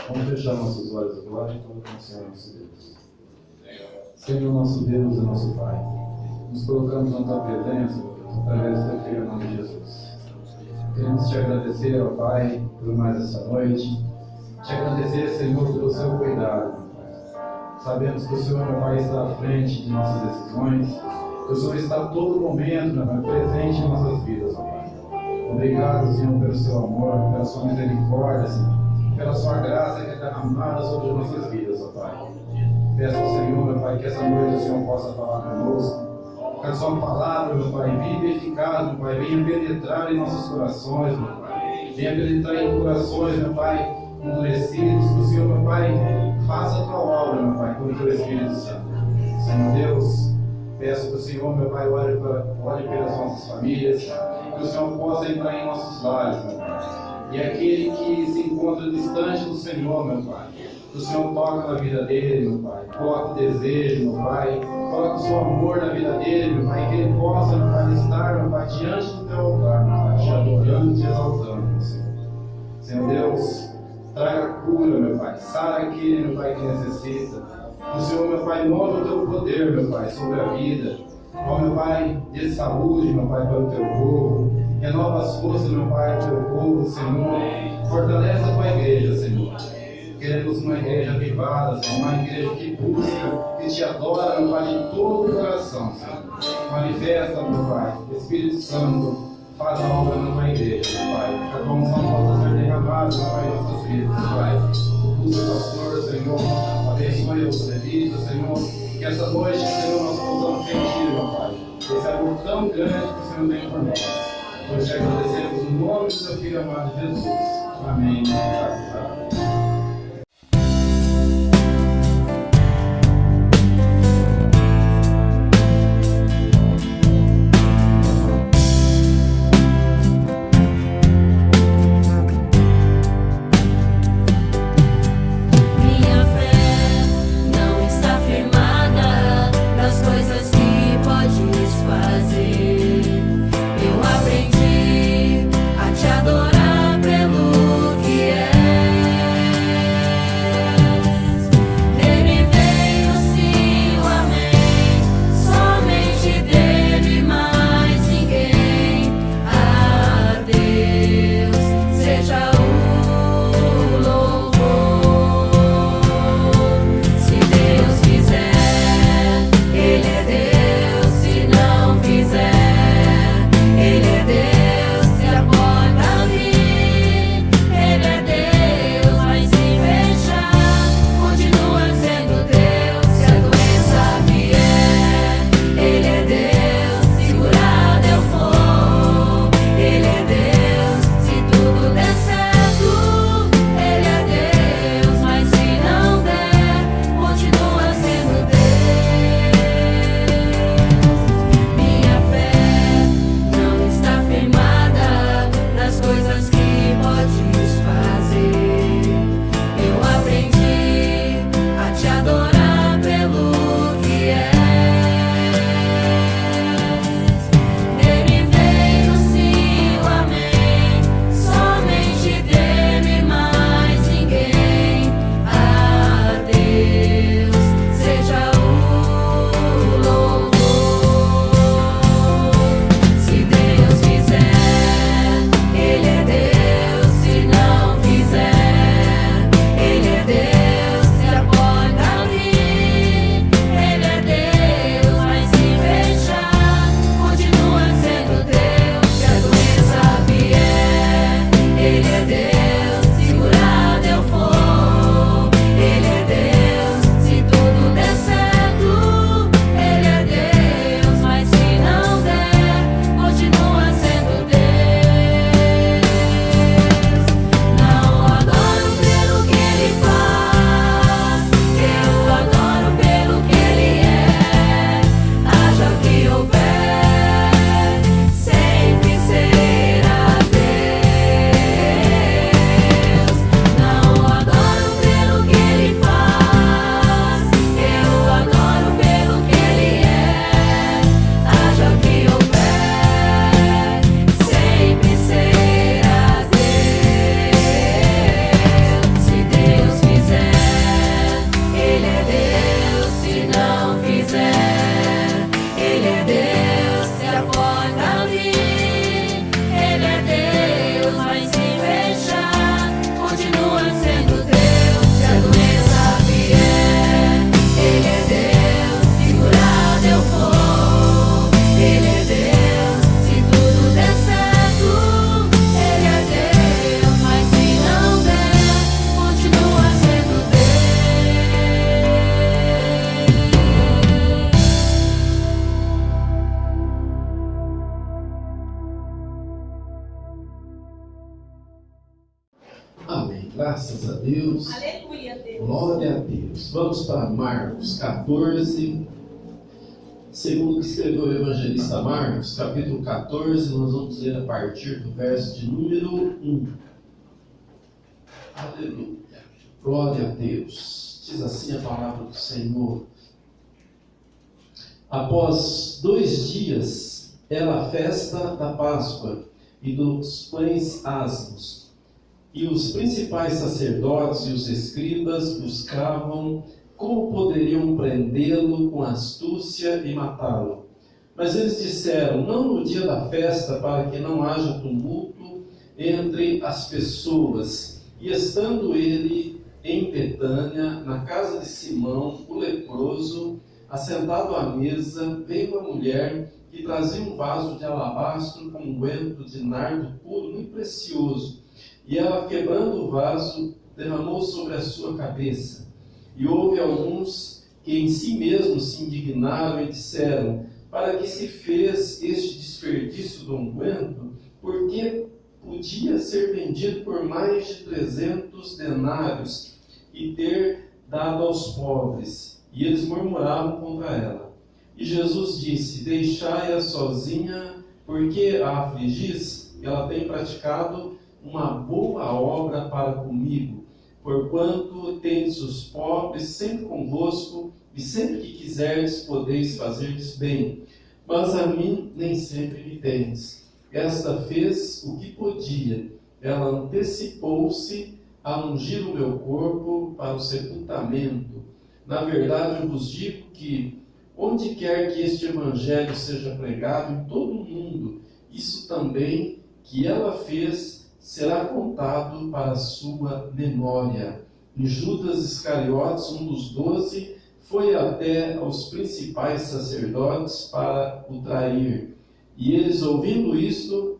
Vamos fechar nossos olhos agora e colocar o Senhor nosso Deus. Senhor nosso Deus e nosso Pai, nos colocamos na Tua presença, através do Teu Filho, em nome de Jesus. Queremos Te agradecer, ó Pai, por mais essa noite. Te agradecer, Senhor, pelo Seu cuidado, meu Pai. Sabemos que o Senhor, meu Pai, está à frente de nossas decisões, que o Senhor está a todo momento, meu Pai, presente em nossas vidas, ó Pai. Obrigado, Senhor, pelo Seu amor, pela Sua misericórdia, Senhor, pela Sua graça que é derramada sobre as nossas vidas, ó Pai. Peço ao Senhor, meu Pai, que essa noite o Senhor possa falar conosco, que a Sua palavra, meu Pai, viva e eficaz, meu Pai, venha penetrar em nossos corações, meu Pai. Venha penetrar em corações, meu Pai, endurecidos, que o Senhor, meu Pai, faça a Tua obra, meu Pai, com o Teu Espírito Santo. Senhor Deus, peço que o Senhor, meu Pai, ore pelas nossas famílias, que o Senhor possa entrar em nossos lares, meu Pai. E aquele que se encontra distante do Senhor, meu Pai, que o Senhor toque na vida dele, meu Pai, coloque o desejo, meu Pai, coloque o seu amor na vida dele, meu Pai, que ele possa, meu Pai, estar, meu Pai, diante do Teu altar, meu Pai, te adorando e te exaltando, meu Senhor. Senhor Deus, traga cura, meu Pai, sara aquele, meu Pai, que necessita. O Senhor, meu Pai, move o Teu poder, meu Pai, sobre a vida. Ó, meu Pai, dê saúde, meu Pai, para o Teu povo. Renova as forças, meu Pai, do Teu povo, Senhor. Fortalece a Tua igreja, Senhor. Queremos uma igreja avivada, Senhor, uma igreja que busca, que Te adora, meu Pai, de todo o coração, Senhor. Manifesta, meu Pai, Espírito Santo, faz a obra na Tua igreja, meu Pai. Que a Tua unção possa ser derramada, meu Pai, em nossas vidas, meu Pai. Use o pastor, Senhor, abençoe os serviços, Senhor. Que essa noite, Senhor, nós possamos sentir, meu Pai, esse amor tão grande que o Senhor tem por nós. Nós te agradecemos no nome do Teu Filho amado Jesus. Amém. Amém. Aprendi a te adorar pelo que é. Deus. Aleluia, Deus. Glória a Deus. Vamos para Marcos 14. Segundo que escreveu o evangelista Marcos, capítulo 14, nós vamos ler a partir do verso de número 1. Aleluia. Glória a Deus. Diz assim a palavra do Senhor. Após 2 dias, era a festa da Páscoa e dos pães asmos. E os principais sacerdotes e os escribas buscavam como poderiam prendê-lo com astúcia e matá-lo. Mas eles disseram, não no dia da festa, para que não haja tumulto entre as pessoas. E estando ele em Betânia, na casa de Simão, o leproso, assentado à mesa, veio uma mulher que trazia um vaso de alabastro com unguento de nardo puro, muito precioso. E ela, quebrando o vaso, derramou sobre a sua cabeça. E houve alguns que em si mesmos se indignaram e disseram, para que se fez este desperdício do unguento? Porque podia ser vendido por mais de 300 denários e ter dado aos pobres. E eles murmuravam contra ela. E Jesus disse, deixai-a sozinha, porque a afligis, ela tem praticado uma boa obra para comigo, porquanto tendes os pobres sempre convosco, e sempre que quiserdes podeis fazer-lhes bem, mas a mim nem sempre me tendes. Esta fez o que podia, ela antecipou-se a ungir o meu corpo para o sepultamento. Na verdade, eu vos digo que, onde quer que este evangelho seja pregado em todo o mundo, isso também que ela fez será contado para a sua memória. E Judas Iscariotes, um dos 12, foi até aos principais sacerdotes para o trair. E eles, ouvindo isto,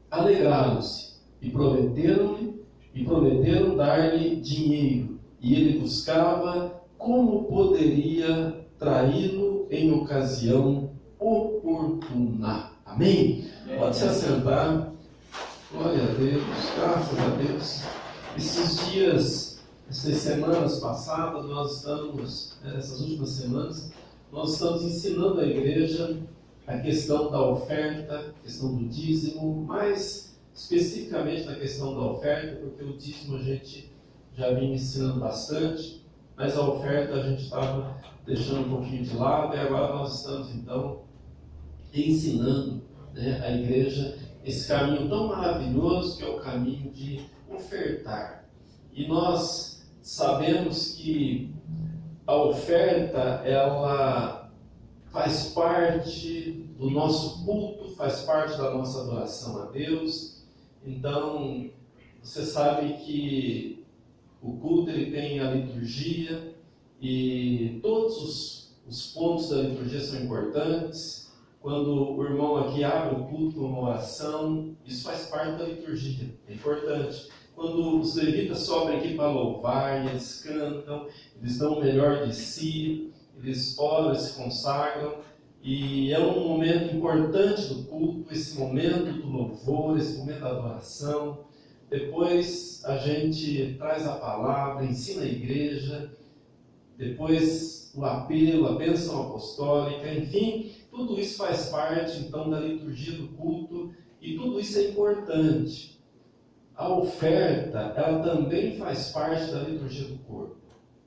alegraram-se e prometeram dar-lhe dinheiro. E ele buscava como poderia traí-lo em ocasião oportuna. Amém? Pode se assentar. Glória a Deus, graças a Deus. Esses dias, essas semanas passadas, essas últimas semanas, nós estamos ensinando a igreja a questão da oferta, a questão do dízimo, mais especificamente na questão da oferta, porque o dízimo a gente já vinha ensinando bastante, mas a oferta a gente estava deixando um pouquinho de lado, e agora nós estamos então ensinando, a igreja esse caminho tão maravilhoso que é o caminho de ofertar. E nós sabemos que a oferta, ela faz parte do nosso culto, faz parte da nossa adoração a Deus. Então, você sabe que o culto ele tem a liturgia e todos os pontos da liturgia são importantes. Quando o irmão aqui abre o culto com uma oração, isso faz parte da liturgia, é importante. Quando os levitas sobem aqui para louvar, eles cantam, eles dão o melhor de si, eles oram, se consagram, e é um momento importante do culto, esse momento do louvor, esse momento da adoração. Depois a gente traz a palavra, ensina a igreja, depois o apelo, a bênção apostólica, enfim, tudo isso faz parte então da liturgia do culto e tudo isso é importante. A oferta, ela também faz parte da liturgia do corpo,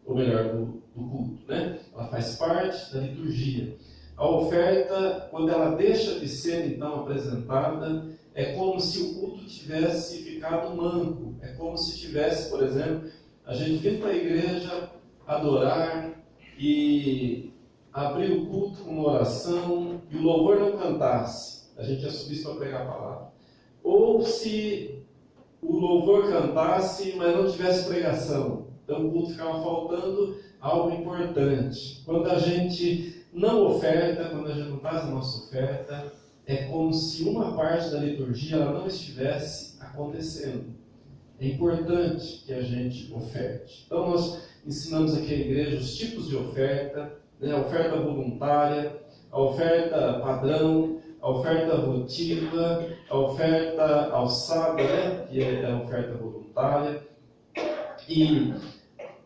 ou melhor, do culto, Ela faz parte da liturgia. A oferta, quando ela deixa de ser então apresentada, é como se o culto tivesse ficado manco. É como se tivesse, por exemplo, a gente vir para a igreja adorar e abrir o culto com uma oração e o louvor não cantasse, a gente ia subir para pregar a palavra. Ou se o louvor cantasse, mas não tivesse pregação, então o culto ficava faltando algo importante. Quando a gente não oferta, quando a gente não faz a nossa oferta, é como se uma parte da liturgia ela não estivesse acontecendo. É importante que a gente oferte. Então nós ensinamos aqui à igreja os tipos de oferta, a oferta voluntária, a oferta padrão, a oferta votiva, a oferta alçada, que é a oferta voluntária.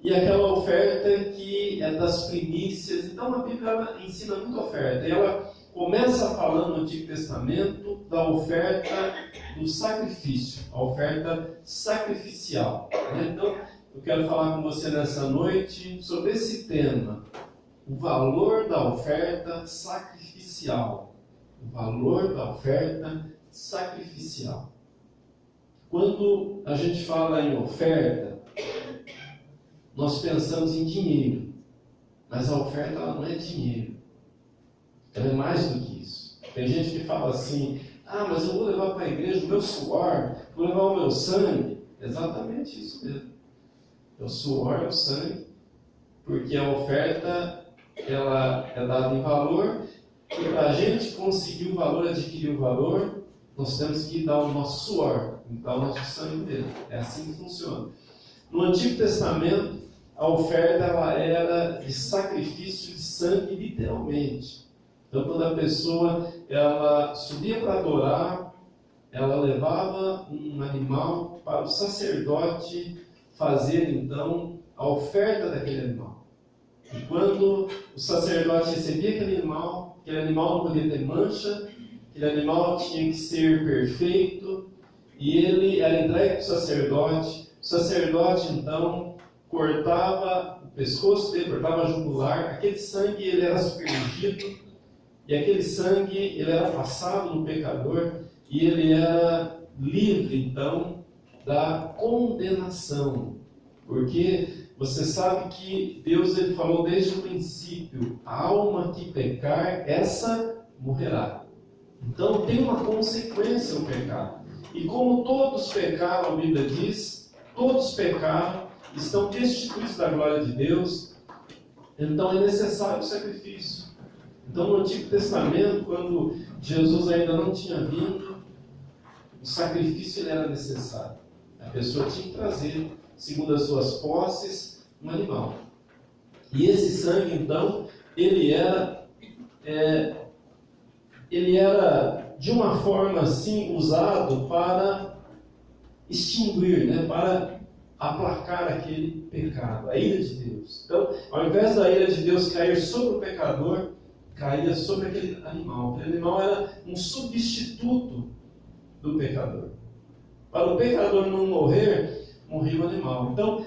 E aquela oferta que é das primícias. Então a Bíblia ela ensina muita oferta. E ela começa falando no Antigo Testamento da oferta do sacrifício, a oferta sacrificial. Então eu quero falar com você nessa noite sobre esse tema, o valor da oferta sacrificial. O valor da oferta sacrificial. Quando a gente fala em oferta, nós pensamos em dinheiro, mas a oferta ela não é dinheiro, ela é mais do que isso. Tem gente que fala assim, mas eu vou levar para a igreja o meu suor, vou levar o meu sangue. Exatamente isso mesmo, é o suor, é o sangue, porque a oferta ela é dada em valor, e para a gente conseguir o valor, adquirir o valor, nós temos que dar o nosso suor, dar o nosso sangue mesmo. É assim que funciona. No Antigo Testamento, a oferta ela era de sacrifício de sangue, literalmente. Então, quando a pessoa ela subia para adorar, ela levava um animal para o sacerdote fazer, então, a oferta daquele animal. E quando o sacerdote recebia aquele animal não podia ter mancha, aquele animal tinha que ser perfeito, e ele era entregue para o sacerdote. O sacerdote, então, cortava o pescoço dele, cortava a jugular, aquele sangue ele era aspergido, e aquele sangue ele era passado no pecador, e ele era livre, então, da condenação. Porque você sabe que Deus ele falou desde o princípio, a alma que pecar, essa morrerá. Então tem uma consequência o pecado. E como todos pecaram, a Bíblia diz, todos pecaram, estão destituídos da glória de Deus, então é necessário o sacrifício. Então no Antigo Testamento, quando Jesus ainda não tinha vindo, o sacrifício ele era necessário. A pessoa tinha que trazer, segundo as suas posses, um animal. E esse sangue, então, ele era de uma forma assim usado para extinguir, para aplacar aquele pecado, a ira de Deus. Então, ao invés da ira de Deus cair sobre o pecador, caía sobre aquele animal. Aquele animal era um substituto do pecador. Para o pecador não morrer, morria o animal. Então,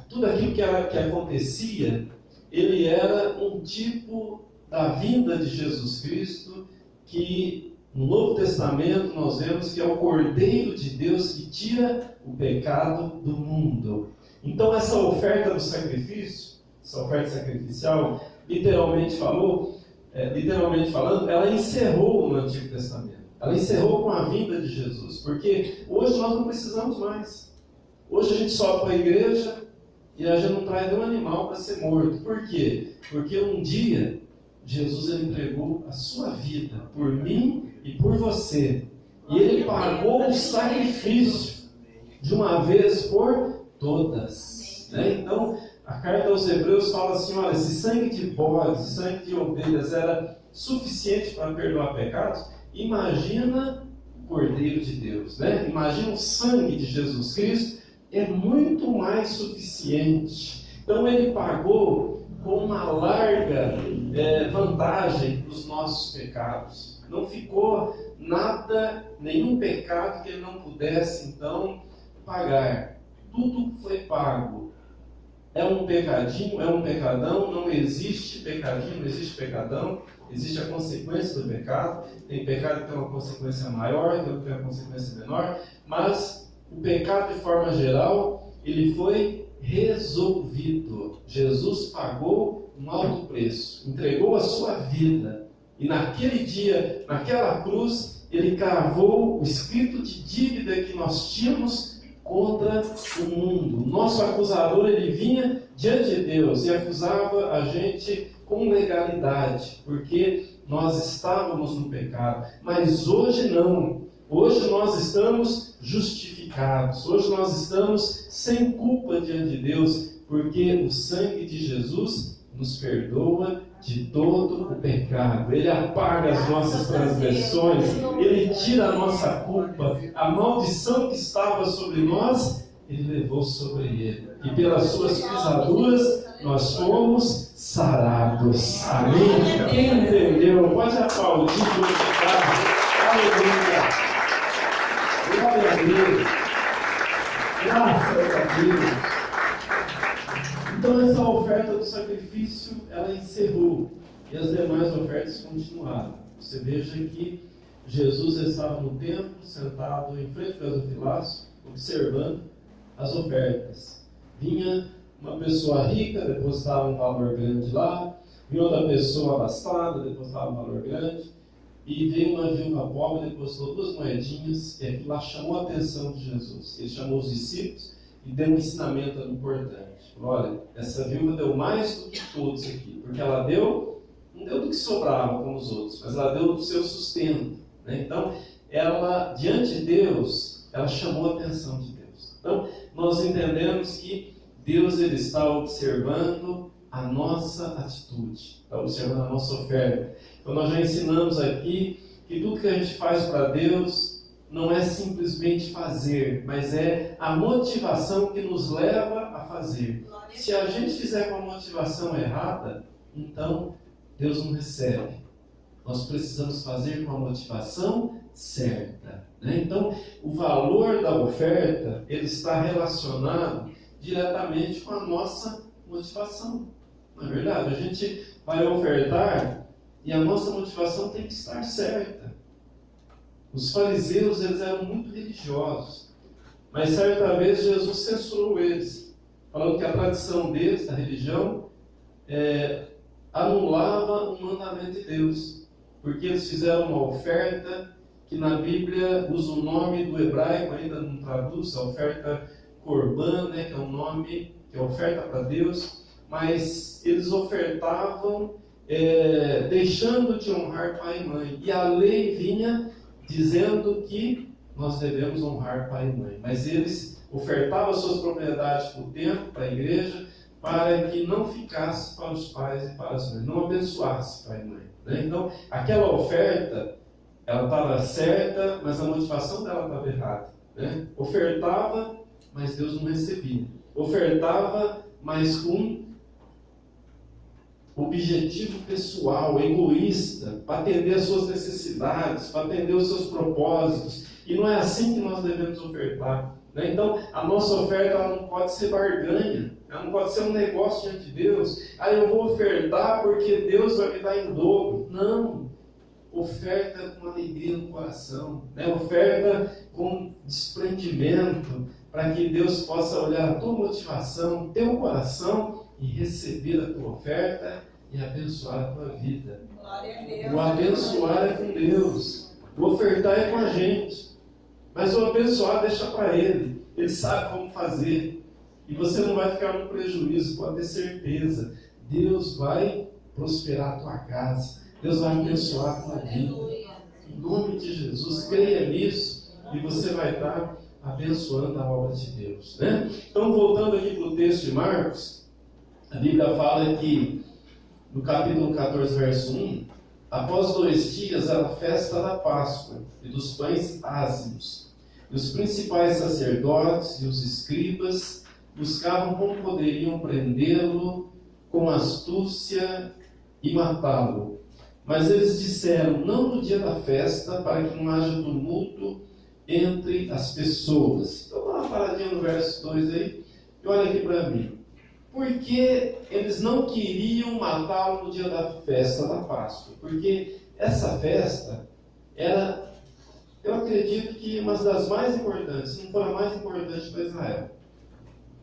tudo aquilo que acontecia, ele era um tipo da vinda de Jesus Cristo, que no Novo Testamento nós vemos que é o Cordeiro de Deus que tira o pecado do mundo. Então essa oferta do sacrifício, essa oferta sacrificial, literalmente falando, ela encerrou no Antigo Testamento. Ela encerrou com a vinda de Jesus, porque hoje nós não precisamos mais. Hoje a gente sobe para a igreja e a gente não traz nenhum animal para ser morto. Por quê? Porque um dia Jesus ele entregou a sua vida por mim e por você. E ele pagou o sacrifício de uma vez por todas. Então, a carta aos Hebreus fala assim, olha, se sangue de bodes, sangue de ovelhas era suficiente para perdoar pecados, imagina o Cordeiro de Deus. Imagina o sangue de Jesus Cristo, é muito mais suficiente. Então ele pagou com uma larga vantagem os nossos pecados. Não ficou nenhum pecado que ele não pudesse então pagar. Tudo foi pago. É um pecadinho, é um pecadão, não existe pecadinho, não existe pecadão, existe a consequência do pecado. Tem pecado que tem uma consequência maior, tem uma consequência menor, mas o pecado de forma geral, ele foi resolvido. Jesus pagou um alto preço, entregou a sua vida, e naquele dia, naquela cruz, ele cravou o escrito de dívida que nós tínhamos contra o mundo. O nosso acusador, ele vinha diante de Deus e acusava a gente com legalidade, porque nós estávamos no pecado. Mas hoje não. Hoje nós estamos justificados. Hoje nós estamos sem culpa diante de Deus, porque o sangue de Jesus nos perdoa de todo o pecado. Ele apaga as nossas transgressões, ele tira a nossa culpa. A maldição que estava sobre nós, Ele levou sobre ele. E pelas suas pisaduras nós fomos sarados. Amém? Quem entendeu, pode aplaudir. Aleluia. Glória a Deus. Graças a Deus. Então essa oferta do sacrifício, ela encerrou. E as demais ofertas continuaram. Você veja que Jesus estava no templo, sentado em frente ao gasofilácio, observando as ofertas. Vinha uma pessoa rica, depositava um valor grande lá, vinha outra pessoa abastada, depositava um valor grande, e veio uma viúva pobre, depositou 2 moedinhas, e aquilo lá chamou a atenção de Jesus. Ele chamou os discípulos e deu um ensinamento importante. Falou: olha, essa viúva deu mais do que todos aqui, porque ela deu, não deu do que sobrava como os outros, mas ela deu do seu sustento, né? Então, ela, diante de Deus, ela chamou a atenção de Deus. Então, nós entendemos que Deus, ele está observando a nossa atitude, está observando a nossa oferta. Então, nós já ensinamos aqui que tudo que a gente faz para Deus não é simplesmente fazer, mas é a motivação que nos leva a fazer. Se a gente fizer com a motivação errada, então Deus não recebe. Nós precisamos fazer com a motivação certa, né? Então, o valor da oferta, ele está relacionado diretamente com a nossa motivação. Não é verdade? A gente vai ofertar e a nossa motivação tem que estar certa. Os fariseus, eles eram muito religiosos, mas certa vez Jesus censurou eles, falando que a tradição deles, da religião, anulava o mandamento de Deus, porque eles fizeram uma oferta que na Bíblia usa o nome do hebraico, ainda não traduz, a oferta Corban, né, que é um nome, que é oferta para Deus, mas eles ofertavam deixando de honrar pai e mãe, e a lei vinha dizendo que nós devemos honrar pai e mãe, mas eles ofertavam suas propriedades para o templo, para a igreja, para que não ficasse para os pais e para as mães, não abençoasse pai e mãe, né? Então, aquela oferta, ela estava certa, mas a motivação dela estava errada, né? Ofertava, mas Deus não recebia. Ofertava, mas com objetivo pessoal, egoísta, para atender as suas necessidades, para atender os seus propósitos. E não é assim que nós devemos ofertar, né? Então, a nossa oferta, ela não pode ser barganha, ela não pode ser um negócio diante de Deus. Eu vou ofertar porque Deus vai me dar em dobro. Não. Oferta com alegria no coração, né? Oferta com desprendimento, para que Deus possa olhar a tua motivação, teu coração, e receber a tua oferta e abençoar a tua vida. Glória a Deus. O abençoar é com Deus, o ofertar é com a gente, mas o abençoar deixa para Ele. Ele sabe como fazer, e você não vai ficar no prejuízo, pode ter certeza. Deus vai prosperar a tua casa, Deus vai abençoar a tua vida. Em nome de Jesus, creia nisso, e você vai estar abençoando a obra de Deus, né? Então, voltando aqui para o texto de Marcos, a Bíblia fala que, no capítulo 14, verso 1, após 2 dias era a festa da Páscoa e dos pães ázimos. E os principais sacerdotes e os escribas buscavam como poderiam prendê-lo com astúcia e matá-lo. Mas eles disseram: não no dia da festa, para que não haja tumulto entre as pessoas. Então dá uma paradinha no verso 2 aí, e olha aqui para mim. Porque eles não queriam matá-lo no dia da festa da Páscoa. Porque essa festa era, eu acredito que uma das mais importantes, se não for a mais importante para Israel.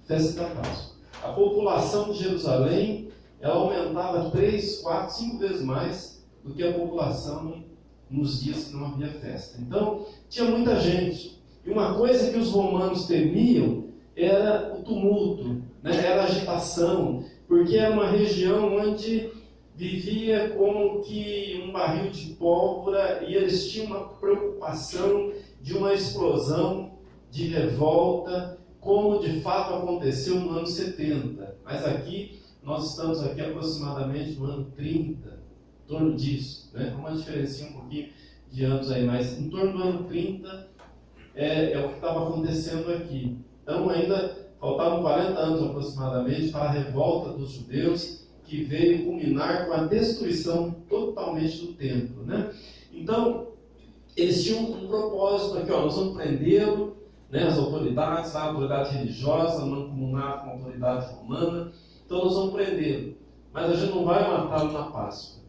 Festa da Páscoa. A população de Jerusalém, ela aumentava 3, 4, 5 vezes mais do que a população nos dias que não havia festa. Então, tinha muita gente. E uma coisa que os romanos temiam era o tumulto, né? Era a agitação, porque era uma região onde vivia como que um barril de pólvora, e eles tinham uma preocupação de uma explosão de revolta, como de fato aconteceu no ano 70. Mas aqui, nós estamos aqui aproximadamente no ano 30, em torno disso, né? Uma diferença um pouquinho de anos aí, mas em torno do ano 30 é o que estava acontecendo aqui. Então ainda faltavam 40 anos aproximadamente para a revolta dos judeus, que veio culminar com a destruição totalmente do templo, né? Então, eles tinham um propósito aqui, nós vamos prendê-lo, né, as autoridades, a autoridade religiosa, mancomunado com a autoridade romana, então nós vamos prendê-lo. Mas a gente não vai matá-lo na Páscoa.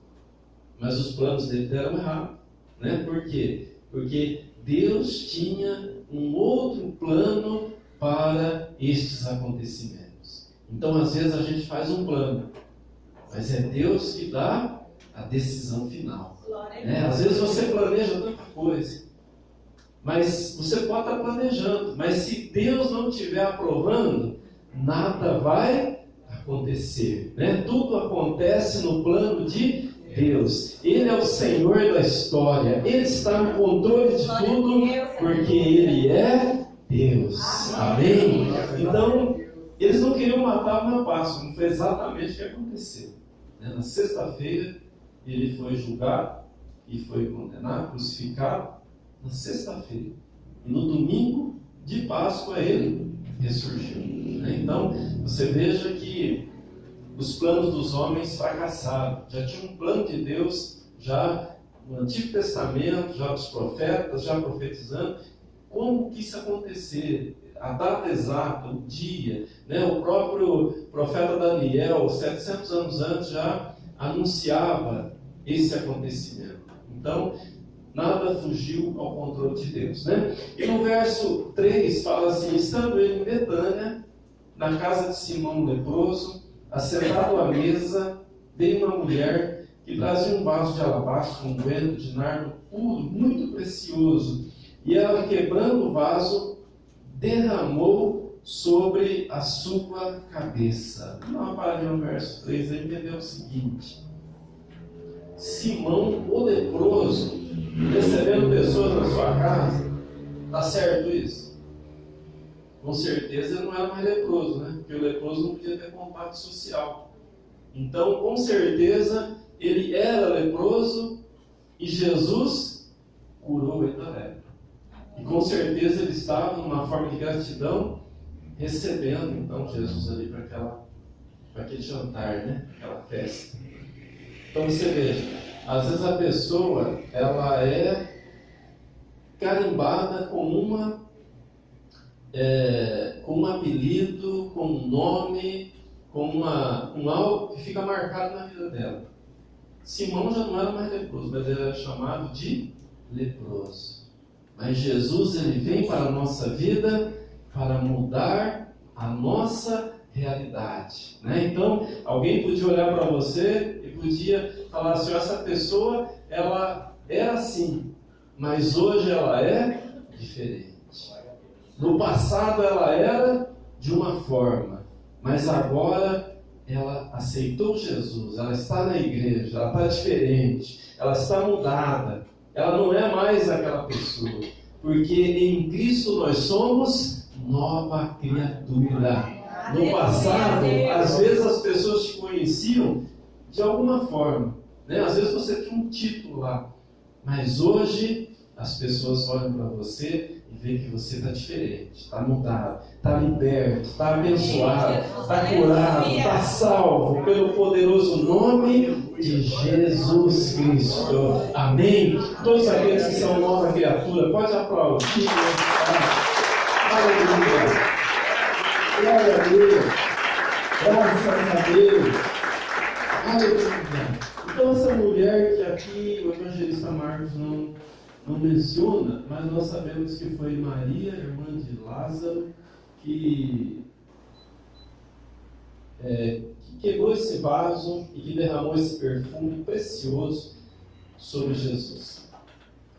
Mas os planos dele deram errado, né? Por quê? Porque Deus tinha um outro plano para estes acontecimentos. Então, às vezes, a gente faz um plano, mas é Deus que dá a decisão final. Né? Às vezes você planeja tanta coisa, mas você pode estar planejando, mas se Deus não estiver aprovando, nada vai acontecer. Né? Tudo acontece no plano de Deus. Ele é o Senhor da história. Ele está no controle de tudo, porque Ele é Deus. Amém? Então, eles não queriam matar na Páscoa, não foi exatamente o que aconteceu. Na sexta-feira, ele foi julgado e foi condenado, crucificado, na sexta-feira. E no domingo de Páscoa, ele ressurgiu. Então, você veja que os planos dos homens fracassaram. Já tinha um plano de Deus, já no Antigo Testamento, já dos profetas, já profetizando, como que isso acontecer, a data exata, o dia, né? O próprio profeta Daniel, 700 anos antes, já anunciava esse acontecimento. Então, nada fugiu ao controle de Deus, né? E no verso 3 fala assim: estando ele em Betânia, na casa de Simão o leproso, assentado à mesa, veio uma mulher que trazia um vaso de alabastro com unguento de nardo puro, muito precioso, e ela, quebrando o vaso, derramou sobre a sua cabeça. Dá uma paradinha no verso 3, aí entendeu o seguinte: Simão o leproso, recebendo pessoas na sua casa, está certo isso? Com certeza ele não era mais leproso, né? Porque o leproso não podia ter contato social. Então, com certeza, ele era leproso e Jesus curou ele da lepra. E com certeza ele estava numa forma de gratidão, recebendo então Jesus ali para aquele jantar, né? Aquela festa. Então você veja, às vezes a pessoa ela é carimbada com um apelido, com um nome, com algo que fica marcado na vida dela. Simão já não era mais leproso, mas ele era chamado de leproso. Mas Jesus, ele vem para a nossa vida para mudar a nossa realidade, né? Então, alguém podia olhar para você e podia falar assim: essa pessoa, ela era assim, mas hoje ela é diferente. No passado ela era de uma forma, mas agora ela aceitou Jesus, ela está na igreja, ela está diferente, ela está mudada, ela não é mais aquela pessoa, porque em Cristo nós somos nova criatura. No passado, às vezes as pessoas te conheciam de alguma forma, né? Às vezes você tinha um título lá, mas hoje as pessoas olham para você e veem que você está diferente, está mudado, está liberto, está abençoado, está curado, está salvo pelo poderoso nome de Jesus Cristo. Amém? Todos aqueles que são nova criatura, pode aplaudir. Aleluia. Glória a Deus. Graças a Deus. Aleluia. Então essa mulher que aqui o evangelista Marcos não menciona, mas nós sabemos que foi Maria, irmã de Lázaro, que quebrou esse vaso e que derramou esse perfume precioso sobre Jesus.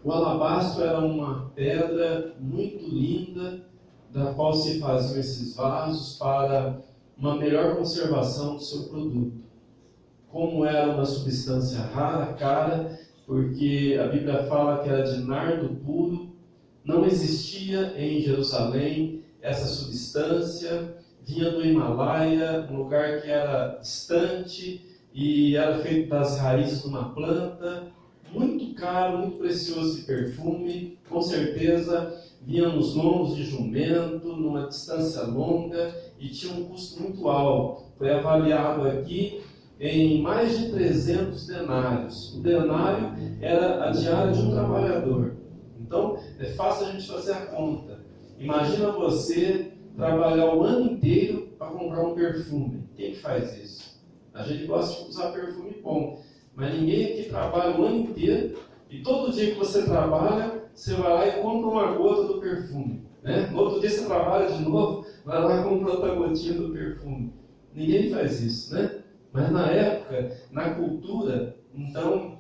O alabastro era uma pedra muito linda, da qual se faziam esses vasos para uma melhor conservação do seu produto. Como era uma substância rara, cara, porque a Bíblia fala que era de nardo puro, não existia em Jerusalém essa substância, vinha do Himalaia, um lugar que era distante e era feito das raízes de uma planta, muito caro, muito precioso esse perfume, com certeza vinha nos lombos de jumento, numa distância longa e tinha um custo muito alto. Foi avaliado aqui em mais de 300 denários. O denário era a diária de um trabalhador. Então, é fácil a gente fazer a conta. Imagina você trabalhar o ano inteiro para comprar um perfume. Quem que faz isso? A gente gosta de usar perfume bom, mas ninguém aqui trabalha o ano inteiro e todo dia que você trabalha, você vai lá e compra uma gota do perfume. Né? No outro dia você trabalha de novo, vai lá e compra outra gotinha do perfume. Ninguém faz isso, né? Mas na época, na cultura, então,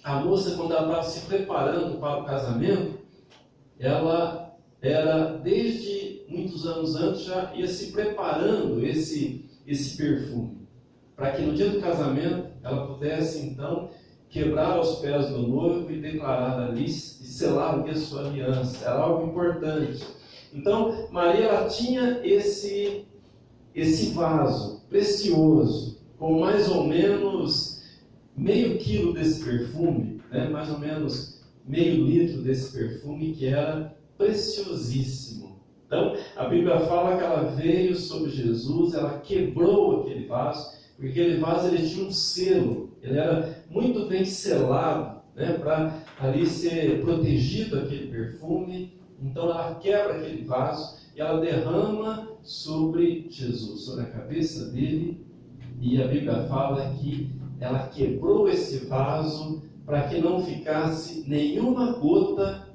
a moça, quando ela estava se preparando para o casamento, ela era, desde muitos anos antes, já ia se preparando esse perfume, para que no dia do casamento, ela pudesse, então, quebrar aos pés do noivo e declarar ali, e selar ali a sua aliança. Era algo importante. Então, Maria, ela tinha esse vaso precioso, com mais ou menos meio quilo desse perfume, né? Mais ou menos meio litro desse perfume, que era preciosíssimo. Então, a Bíblia fala que ela veio sobre Jesus, ela quebrou aquele vaso, porque aquele vaso ele tinha um selo, ele era muito bem selado, né? Para ali ser protegido aquele perfume. Então, ela quebra aquele vaso e ela derrama sobre Jesus, sobre a cabeça dele. E a Bíblia fala que ela quebrou esse vaso para que não ficasse nenhuma gota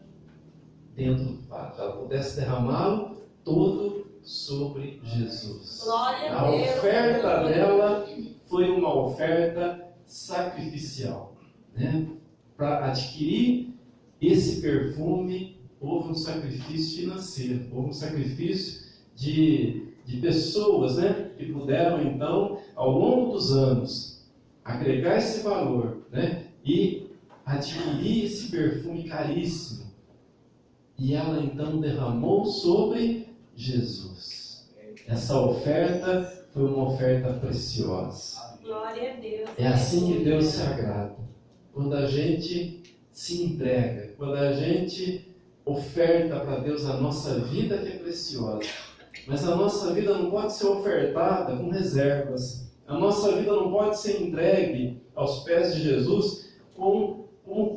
dentro do vaso. Ela pudesse derramá-lo todo sobre Jesus. Glória a A Deus. oferta dela foi uma oferta sacrificial. Né? Para adquirir esse perfume, houve um sacrifício financeiro, houve um sacrifício de pessoas, né, que puderam, então, ao longo dos anos, agregar esse valor, né, e adquirir esse perfume caríssimo. E ela, então, derramou sobre Jesus. Essa oferta foi uma oferta preciosa. Glória a Deus. É assim que Deus se agrada. Quando a gente se entrega, quando a gente oferta para Deus a nossa vida, que é preciosa. Mas a nossa vida não pode ser ofertada com reservas. A nossa vida não pode ser entregue aos pés de Jesus como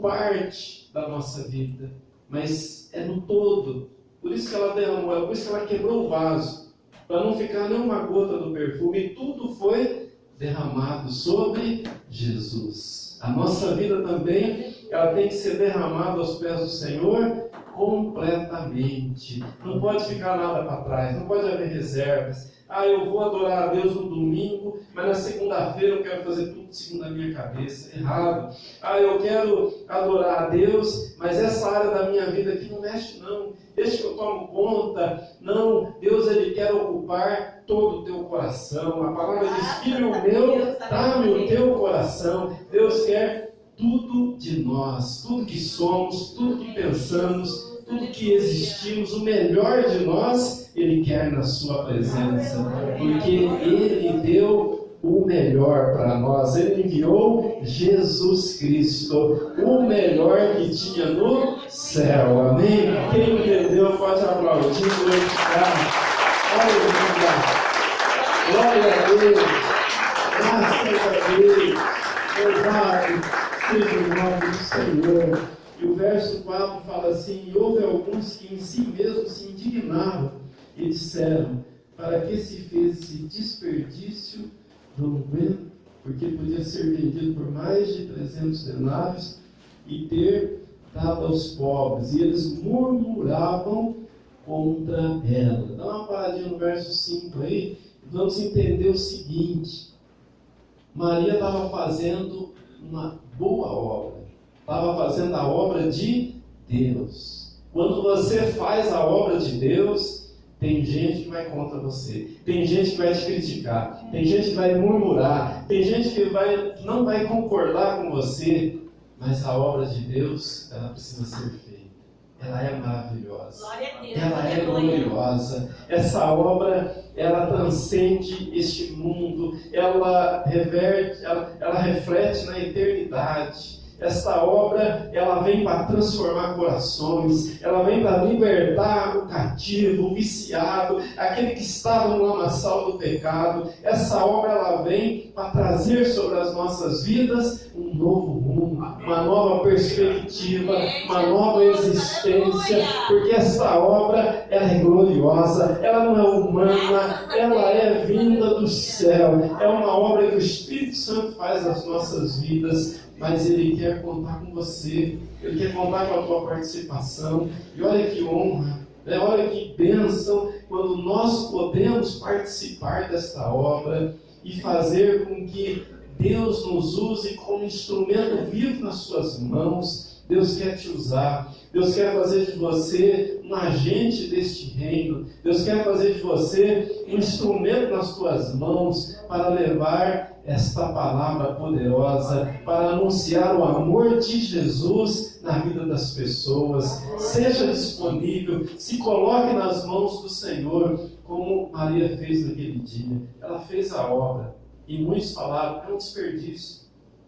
parte da nossa vida. Mas é no todo. Por isso que ela derramou, por isso que ela quebrou o vaso. Para não ficar nenhuma gota do perfume. E tudo foi derramado sobre Jesus. A nossa vida também, ela tem que ser derramada aos pés do Senhor completamente. Não pode ficar nada para trás, não pode haver reservas. Eu vou adorar a Deus no domingo, mas na segunda-feira eu quero fazer tudo segundo a minha cabeça. Errado. Eu quero adorar a Deus, mas essa área da minha vida aqui não mexe não. Deixa que eu tomo conta. Não, Deus ele quer ocupar todo o teu coração. A palavra diz, filho meu, dá-me o teu coração. Deus quer tudo de nós, tudo que somos, tudo que pensamos, tudo que existimos, o melhor de nós, Ele quer na sua presença, porque Ele deu o melhor para nós. Ele enviou Jesus Cristo, o melhor que tinha no céu. Amém? Quem entendeu pode aplaudir, glorificar. Aleluia! Glória a Deus! Graças a Deus! Louvado seja o nome do Senhor. E o verso 4 fala assim: e houve alguns que em si mesmos se indignaram e disseram, para que se fez esse desperdício do unguento, porque podia ser vendido por mais de 300 denários e ter dado aos pobres. E eles murmuravam contra ela. Dá uma paradinha no verso 5 aí, e vamos entender o seguinte: Maria estava fazendo uma boa obra, estava fazendo a obra de Deus. Quando você faz a obra de Deus, tem gente que vai contra você, tem gente que vai te criticar, tem gente que vai murmurar, tem gente que não vai concordar com você, mas a obra de Deus, ela precisa ser feita. Ela é maravilhosa, ela é gloriosa. Essa obra, ela transcende este mundo, ela reflete na eternidade. Esta obra, ela vem para transformar corações, ela vem para libertar o cativo, o viciado, aquele que estava no lamaçal do pecado. Essa obra, ela vem para trazer sobre as nossas vidas um novo rumo, uma nova perspectiva, uma nova existência, porque essa obra, ela é gloriosa, ela não é humana, ela é vinda do céu, é uma obra que o Espírito Santo faz nas nossas vidas, mas Ele quer contar com você, Ele quer contar com a tua participação. E olha que honra, né? Olha que bênção quando nós podemos participar desta obra e fazer com que Deus nos use como instrumento vivo nas suas mãos. Deus quer te usar, Deus quer fazer de você um agente deste reino, Deus quer fazer de você um instrumento nas tuas mãos para levar esta palavra poderosa, para anunciar o amor de Jesus na vida das pessoas. Seja disponível, se coloque nas mãos do Senhor, como Maria fez naquele dia. Ela fez a obra, e muitos falaram, é um desperdício.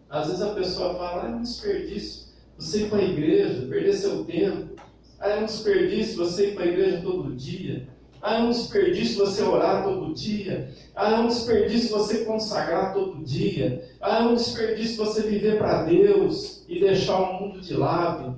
Às vezes a pessoa fala, é um desperdício você ir para a igreja, perder seu tempo. É um desperdício você ir para a igreja todo dia. É um desperdício você orar todo dia. É um desperdício você consagrar todo dia. É um desperdício você viver para Deus e deixar o mundo de lado.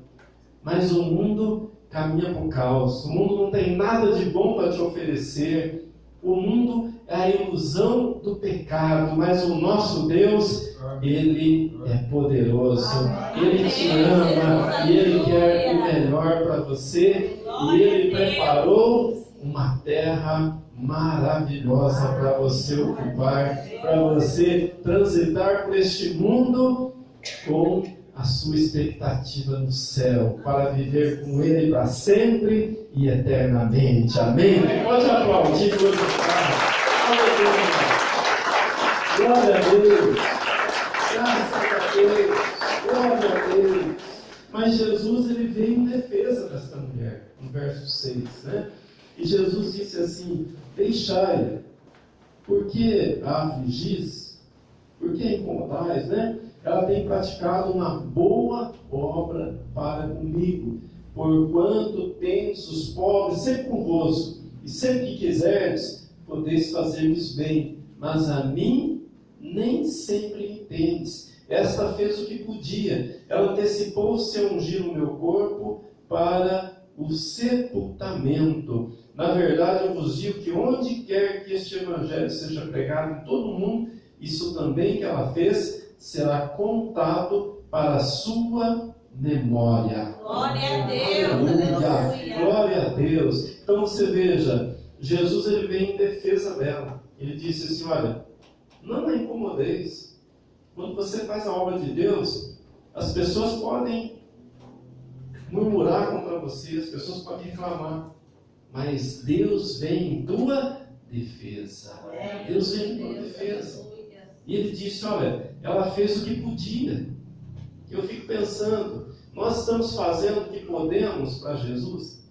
Mas o mundo caminha para o caos. O mundo não tem nada de bom para te oferecer. O mundo é a ilusão do pecado, mas o nosso Deus, Ele é poderoso, Ele te ama e Ele quer o melhor para você, e Ele preparou uma terra maravilhosa para você ocupar, para você transitar por este mundo com a sua expectativa no céu, para viver com Ele para sempre e eternamente. Amém? Pode aplaudir hoje. Glória a Deus. Graças a Deus. Glória a Deus. Mas Jesus, ele veio em defesa desta mulher, no verso 6, né? E Jesus disse assim, deixai-a, porque a afligis, porque a incomodais, né? Ela tem praticado uma boa obra para comigo, porquanto tendes os pobres sempre convosco, e sempre que quiserdes, podeis fazer-lhes bem, mas a mim nem sempre entendes. Esta fez o que podia, ela antecipou-se a ungir o meu corpo para o sepultamento. Na verdade, eu vos digo que onde quer que este evangelho seja pregado em todo o mundo, isso também que ela fez será contado para a sua memória. Glória a Deus. Aleluia. Glória a Deus. Então você veja, Jesus ele vem em defesa dela. Ele disse assim, olha, não a incomodeis. Quando você faz a obra de Deus, as pessoas podem murmurar contra você, as pessoas podem reclamar, mas Deus vem em tua defesa. Deus vem em tua defesa. E ele disse, olha, ela fez o que podia. Eu fico pensando, nós estamos fazendo o que podemos para Jesus?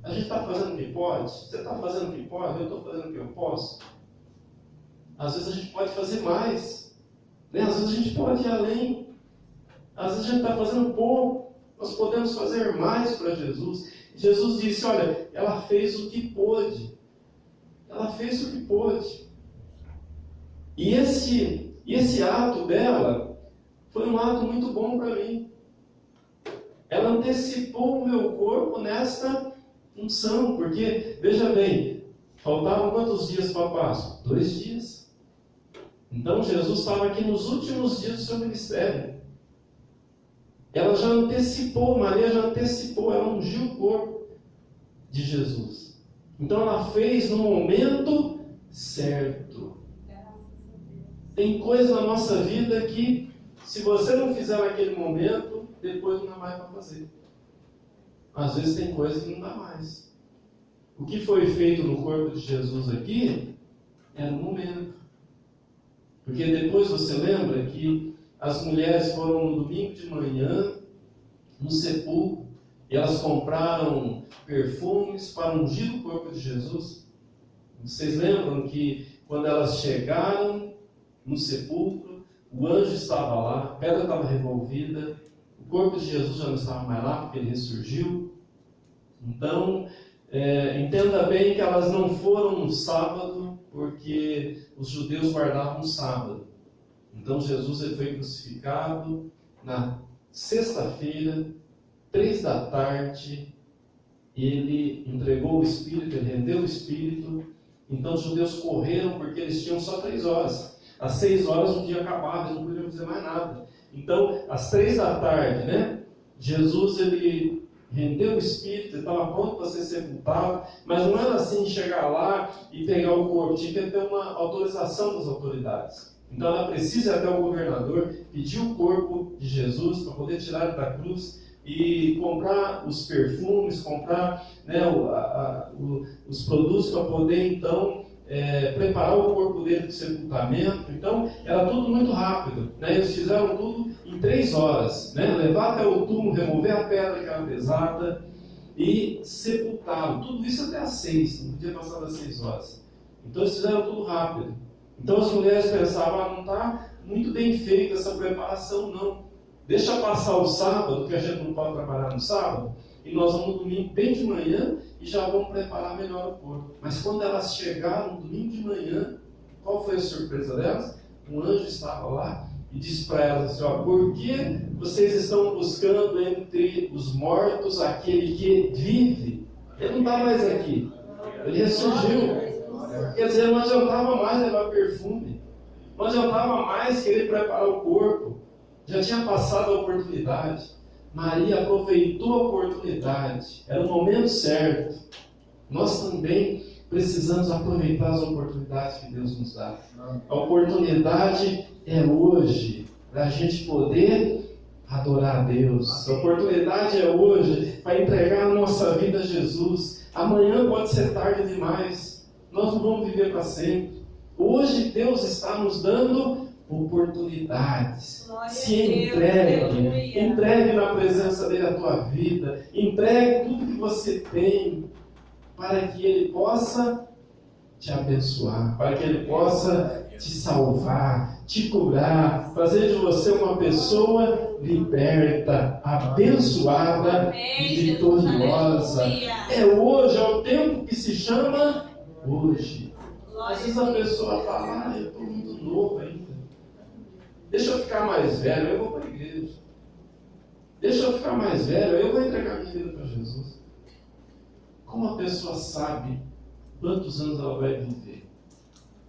A gente está fazendo o que pode? Você está fazendo o que pode? Eu estou fazendo o que eu posso? Às vezes a gente pode fazer mais, né? Às vezes a gente pode ir além. Às vezes a gente está fazendo pouco. Nós podemos fazer mais para Jesus. Jesus disse, olha, ela fez o que pôde. Ela fez o que pôde. E esse ato dela foi um ato muito bom para mim. Ela antecipou o meu corpo nesta unção, porque, veja bem, faltavam quantos dias para a Páscoa? 2 dias. Então Jesus estava aqui nos últimos dias do seu ministério. Ela já antecipou, Maria já antecipou, ela ungiu o corpo de Jesus. Então ela fez no momento certo. Tem coisa na nossa vida que, se você não fizer naquele momento, depois não dá mais para fazer. Às vezes tem coisa que não dá mais. O que foi feito no corpo de Jesus aqui, era no momento. Porque depois você lembra que as mulheres foram no domingo de manhã, no sepulcro, e elas compraram perfumes para ungir o corpo de Jesus. Vocês lembram que quando elas chegaram no sepulcro, o anjo estava lá, a pedra estava revolvida, o corpo de Jesus já não estava mais lá, porque ele ressurgiu. Então, entenda bem que elas não foram no sábado, porque os judeus guardavam o sábado. Então, Jesus ele foi crucificado na sexta-feira, 15h, ele entregou o Espírito, ele rendeu o Espírito. Então, os judeus correram, porque eles tinham só 3 horas. Às 6 horas o dia acabava, eles não podiam fazer mais nada. Então, às 15h, né, Jesus ele rendeu o Espírito, ele estava pronto para ser sepultado, mas não era assim chegar lá e pegar o corpo, tinha que ter uma autorização das autoridades. Então era preciso ir até o governador, pedir o corpo de Jesus para poder tirar ele da cruz e comprar os perfumes, comprar, né, os produtos para poder então preparar o corpo dele para o sepultamento. Então era tudo muito rápido, né? Eles fizeram tudo em 3 horas, né? Levar até o túmulo, remover a pedra que era pesada e sepultá-lo. Tudo isso até às 6, não podia passar das 6 horas. Então eles fizeram tudo rápido. Então as mulheres pensavam, não está muito bem feita essa preparação, não. Deixa passar o sábado, que a gente não pode trabalhar no sábado, e nós vamos no domingo bem de manhã e já vamos preparar melhor o corpo. Mas quando elas chegaram no domingo de manhã, qual foi a surpresa delas? Um anjo estava lá e disse para elas assim, ó, por que vocês estão buscando entre os mortos aquele que vive? Ele não está mais aqui, ele ressurgiu. Quer dizer, não adiantava mais levar perfume, não adiantava mais querer preparar o corpo, já tinha passado a oportunidade. Maria aproveitou a oportunidade, era o momento certo. Nós também precisamos aproveitar as oportunidades que Deus nos dá. A oportunidade é hoje, para a gente poder adorar a Deus. A oportunidade é hoje, para entregar a nossa vida a Jesus. Amanhã pode ser tarde demais, nós não vamos viver para sempre. Hoje Deus está nos dando oportunidades. Se entregue na presença dele a tua vida, entregue tudo que você tem, para que ele possa te abençoar, para que ele possa te salvar, te curar, fazer de você uma pessoa liberta, abençoada e vitoriosa. É hoje, é o tempo que se chama hoje. Às vezes a pessoa fala, eu estou muito novo ainda. Deixa eu ficar mais velho, eu vou para a igreja. Deixa eu ficar mais velho, eu vou entregar minha vida para Jesus. Como a pessoa sabe quantos anos ela vai viver?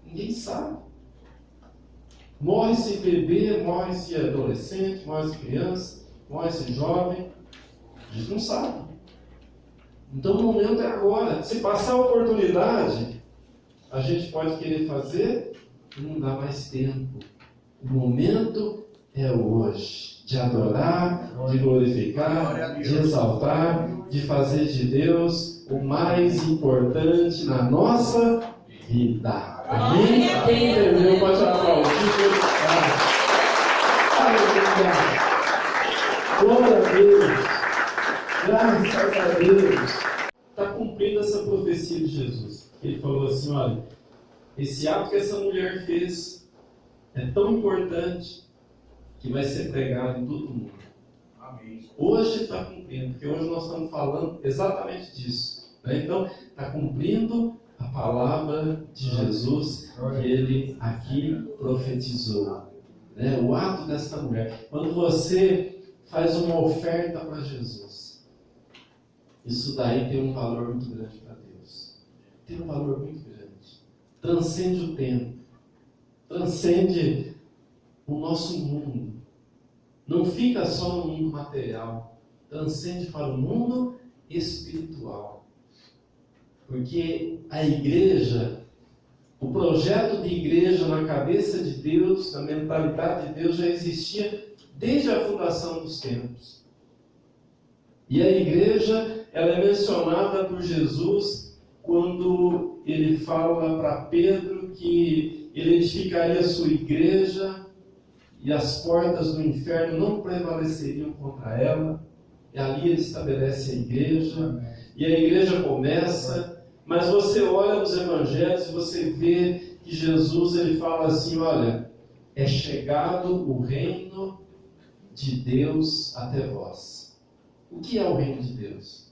Ninguém sabe. Morre-se bebê, morre-se adolescente, morre-se criança, morre-se jovem. A gente não sabe. Então o momento é agora. Se passar a oportunidade, a gente pode querer fazer e não dá mais tempo. O momento é hoje, de adorar, de glorificar, de exaltar, de fazer de Deus o mais importante na nossa vida. Amém? Quem entendeu pode aplaudir. Aleluia! Glória a Deus! Graças a Deus! Está cumprindo essa profecia de Jesus. Ele falou assim, olha, esse ato que essa mulher fez é tão importante que vai ser pregado em todo o mundo. Amém. Hoje está cumprindo, porque hoje nós estamos falando exatamente disso. Né? Então, está cumprindo a palavra de Jesus que ele aqui profetizou. Né? O ato dessa mulher. Quando você faz uma oferta para Jesus, isso daí tem um valor muito grande para Deus. Tem um valor muito grande. Transcende o tempo. Transcende o nosso mundo. Não fica só no mundo material. Transcende para o mundo espiritual. Porque a igreja, o projeto de igreja na cabeça de Deus, na mentalidade de Deus, já existia desde a fundação dos tempos. E a igreja, ela é mencionada por Jesus quando ele fala para Pedro que ele edificaria a sua igreja e as portas do inferno não prevaleceriam contra ela. E ali ele estabelece a igreja. E a igreja começa, mas você olha nos evangelhos e você vê que Jesus ele fala assim, olha, é chegado o reino de Deus até vós. O que é o reino de Deus?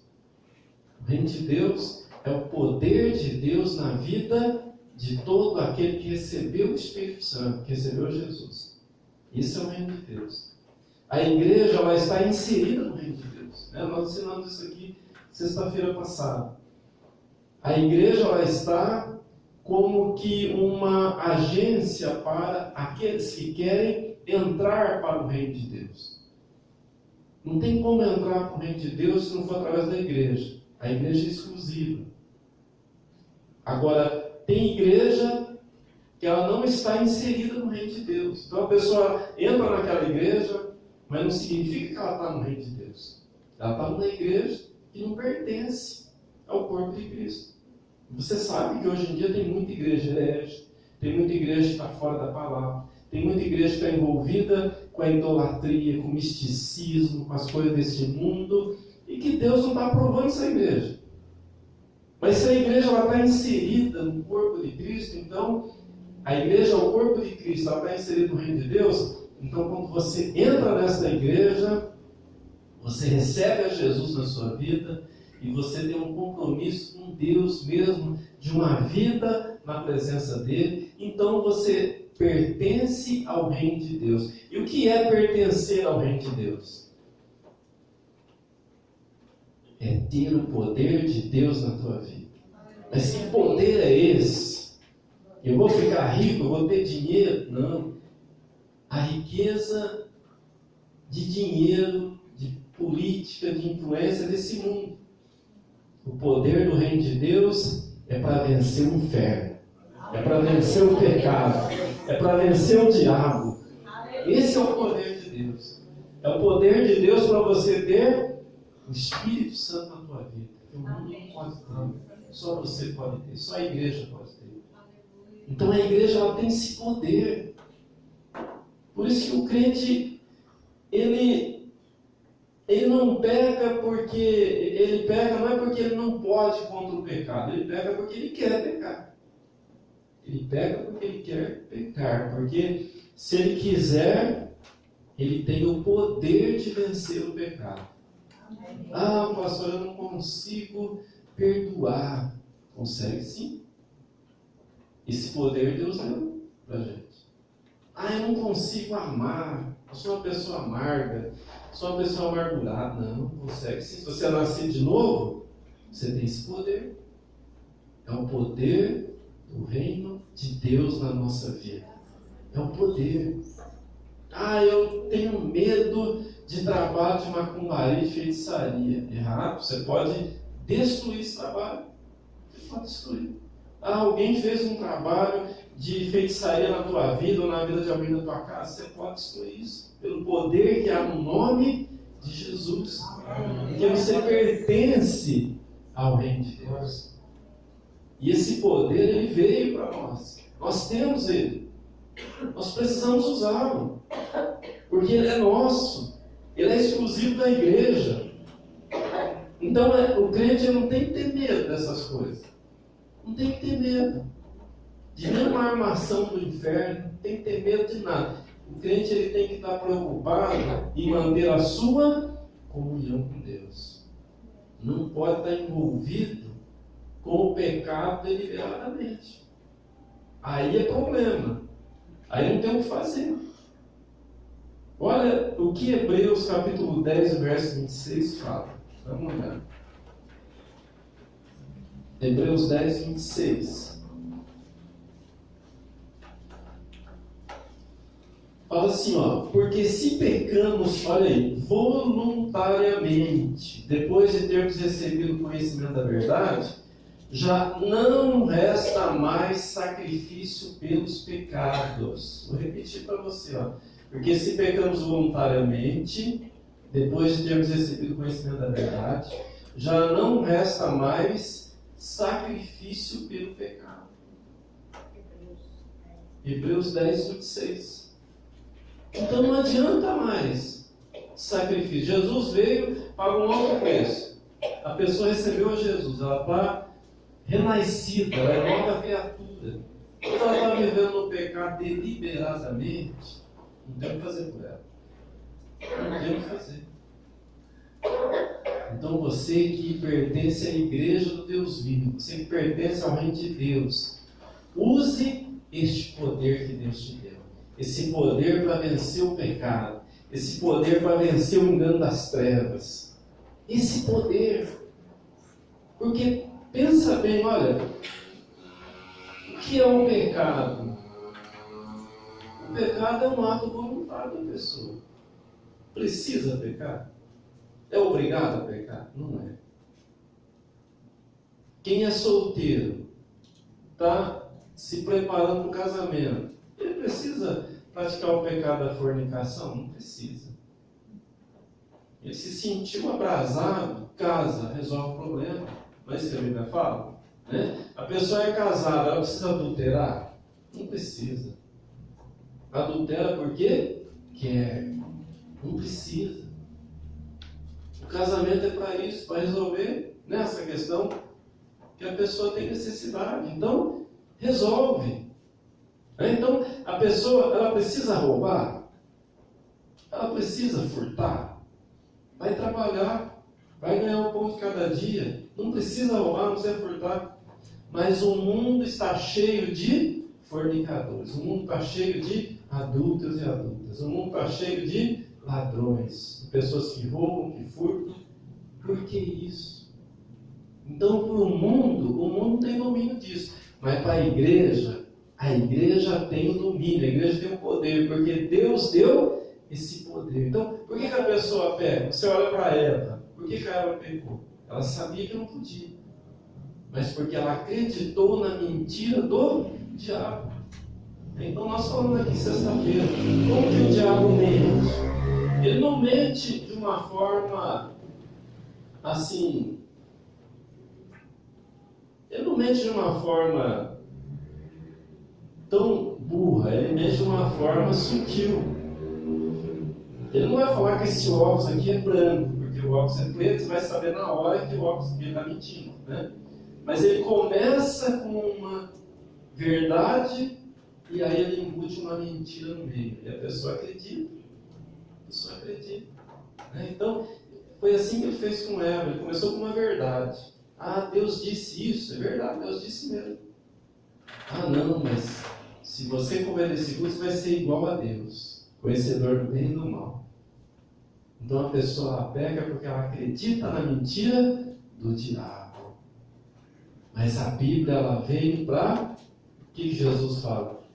O reino de Deus é o poder de Deus na vida de todo aquele que recebeu o Espírito Santo, que recebeu Jesus. Isso é o reino de Deus. A igreja ela está inserida no reino de Deus. Nós ensinamos isso aqui sexta-feira passada. A igreja ela está como que uma agência para aqueles que querem entrar para o reino de Deus. Não tem como entrar para o reino de Deus se não for através da igreja. A igreja é exclusiva. Agora, tem igreja que ela não está inserida no reino de Deus. Então a pessoa entra naquela igreja, mas não significa que ela está no reino de Deus. Ela está numa igreja que não pertence ao corpo de Cristo. Você sabe que hoje em dia tem muita igreja herege, tem muita igreja que está fora da palavra, tem muita igreja que está envolvida com a idolatria, com o misticismo, com as coisas deste mundo, e que Deus não está aprovando essa igreja. Mas se a igreja está inserida no corpo de Cristo, então a igreja é o corpo de Cristo, ela está inserida no reino de Deus, então quando você entra nessa igreja, você recebe a Jesus na sua vida e você tem um compromisso com Deus mesmo, de uma vida na presença dele, então você pertence ao reino de Deus. E o que é pertencer ao reino de Deus? É ter o poder de Deus na tua vida. Mas que poder é esse? Eu vou ficar rico, eu vou ter dinheiro? Não. A riqueza de dinheiro, de política, de influência desse mundo. O poder do reino de Deus é para vencer o inferno. É para vencer o pecado. É para vencer o diabo. Esse é o poder de Deus. É o poder de Deus para você ter o Espírito Santo na tua vida. O mundo não pode ter. Só você pode ter. Só a igreja pode ter. Então a igreja ela tem esse poder. Por isso que o crente, ele não peca porque ele peca, não é porque ele não pode contra o pecado. Ele peca porque ele quer pecar. Ele peca porque ele quer pecar. Porque se ele quiser, ele tem o poder de vencer o pecado. Ah, pastor, eu não consigo perdoar. Consegue sim. Esse poder Deus deu para a gente. Ah, eu não consigo amar. Eu sou uma pessoa amarga. Sou uma pessoa amargurada. Não, consegue sim. Se você é nascido de novo, você tem esse poder. É o poder do reino de Deus na nossa vida. É o poder. Ah, eu tenho medo de trabalho de macumbaria e feitiçaria. Errado. Você pode destruir esse trabalho. Você pode destruir. Ah, alguém fez um trabalho de feitiçaria na tua vida ou na vida de alguém da tua casa. Você pode destruir isso. Pelo poder que há no nome de Jesus. Porque você pertence ao reino de Deus. E esse poder, ele veio para nós. Nós temos ele. Nós precisamos usá-lo. Porque ele é nosso. Ele é exclusivo da igreja. Então, o crente não tem que ter medo dessas coisas. Não tem que ter medo de nenhuma armação do inferno. Não tem que ter medo de nada. O crente ele tem que estar preocupado em manter a sua comunhão com Deus. Não pode estar envolvido com o pecado deliberadamente. Aí é problema. Aí não tem o que fazer. Olha o que Hebreus capítulo 10, verso 26 fala. Vamos olhar. Hebreus 10, 26. Fala assim, porque se pecamos, olha aí, voluntariamente, depois de termos recebido o conhecimento da verdade, já não resta mais sacrifício pelos pecados. Vou repetir para você, porque se pecamos voluntariamente, depois de termos recebido o conhecimento da verdade, já não resta mais sacrifício pelo pecado. Hebreus 10, 26. Então não adianta mais sacrifício. Jesus veio, pagou um alto preço. A pessoa recebeu a Jesus, ela está renascida, ela é nova criatura. Quando ela está vivendo no pecado, pecar deliberadamente, não tem o que fazer por ela. Não tem o que fazer. Então você que pertence à igreja do Deus vivo, você que pertence ao reino de Deus, use este poder que Deus te deu. Esse poder para vencer o pecado. Esse poder para vencer o engano das trevas. Esse poder. Porque pensa bem, olha, o que é o pecado? O pecado é um ato voluntário da pessoa. Precisa pecar? É obrigado a pecar? Não é. Quem é solteiro, está se preparando para o casamento, ele precisa praticar o pecado da fornicação? Não precisa. Ele se sentiu abrasado, casa, resolve o problema. Não é isso que a Bíblia fala? Né? A pessoa é casada, ela precisa adulterar? Não precisa. Adultera porque quer. Não precisa. O casamento é para isso, para resolver nessa questão que a pessoa tem necessidade. Então, resolve. Então, a pessoa, ela precisa roubar? Ela precisa furtar? Vai trabalhar, vai ganhar um pão de cada dia. Não precisa roubar, não precisa furtar. Mas o mundo está cheio de fornicadores. O mundo está cheio de adúlteros e adúlteras. O mundo está cheio de ladrões, de pessoas que roubam, que furtam. Por que isso? Então, para o mundo tem domínio disso. Mas para a igreja tem o domínio, a igreja tem o poder, porque Deus deu esse poder. Então, por que a pessoa peca? Você olha para Eva, por que a Eva pecou? Ela sabia que não podia, mas porque ela acreditou na mentira do diabo. Então, nós falamos aqui sexta-feira, como que o diabo mente? Ele não mente de uma forma assim, ele não mente de uma forma tão burra, ele mente de uma forma sutil. Ele não vai falar que esse óculos aqui é branco, porque o óculos é preto, você vai saber na hora que o óculos ele está mentindo, né? Mas ele começa com uma verdade e aí ele embute uma mentira no meio. E a pessoa acredita. Né? Então, foi assim que ele fez com Eva. Ele começou com uma verdade. Ah, Deus disse isso. É verdade, Deus disse mesmo. Ah, não, mas se você comer desse fruto, você vai ser igual a Deus, conhecedor do bem e do mal. Então a pessoa peca porque ela acredita na mentira do diabo. Mas a Bíblia, ela veio para... O que Jesus fala?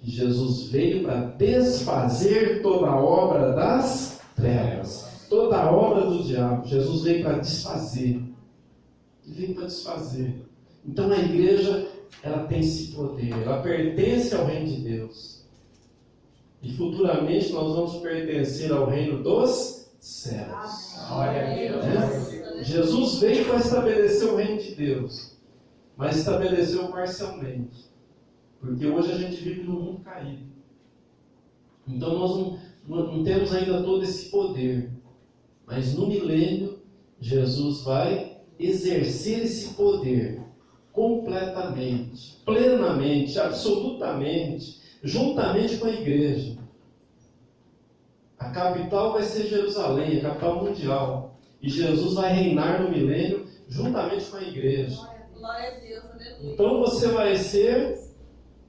Que Jesus veio para desfazer toda a obra das trevas, toda a obra do diabo. Jesus veio para desfazer. Ele veio para desfazer. Então a igreja, ela tem esse poder, ela pertence ao reino de Deus. E futuramente nós vamos pertencer ao reino dos céus. Glória a Deus. Jesus veio para estabelecer o reino de Deus, mas estabeleceu parcialmente. Porque hoje a gente vive num mundo caído. Então nós não temos ainda todo esse poder. Mas no milênio, Jesus vai exercer esse poder completamente, plenamente, absolutamente, juntamente com a igreja. A capital vai ser Jerusalém, a capital mundial. E Jesus vai reinar no milênio juntamente com a igreja. Glória a Deus, aleluia. Então você vai ser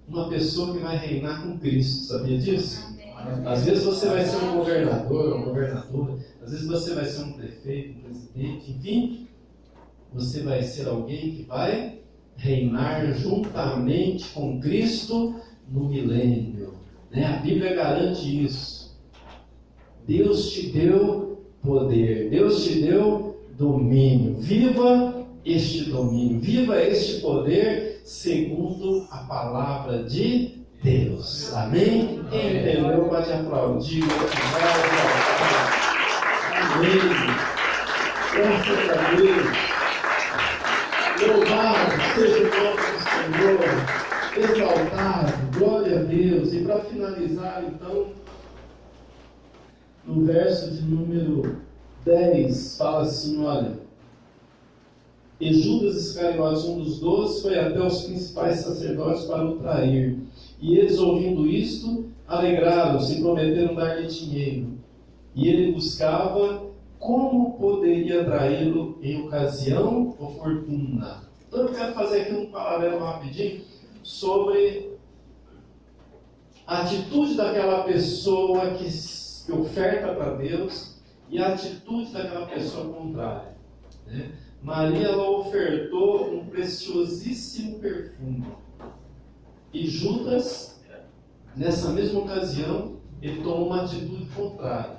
uma pessoa que vai reinar com Cristo, sabia disso? Às vezes você vai ser um governador, uma governadora, às vezes você vai ser um prefeito, um presidente, enfim, você vai ser alguém que vai reinar juntamente com Cristo no milênio. Né? A Bíblia garante isso. Deus te deu poder, Deus te deu domínio. Viva este domínio, viva este poder segundo a palavra de Deus. Amém? Quem entendeu pode aplaudir. Amém. Graças a Deus. Louvado seja o nome do Senhor. Exaltado. Glória a Deus. E para finalizar, então, no verso de número 10, fala assim, olha: e Judas Iscariotes, um dos 12, foi até os principais sacerdotes para o trair. E eles, ouvindo isto, alegraram-se e prometeram dar-lhe dinheiro. E ele buscava como poderia atraí-lo em ocasião oportuna. Então eu quero fazer aqui um paralelo rapidinho sobre a atitude daquela pessoa que oferta para Deus e a atitude daquela pessoa contrária, né? Maria, ela ofertou um preciosíssimo perfume. E Judas, nessa mesma ocasião, ele tomou uma atitude contrária.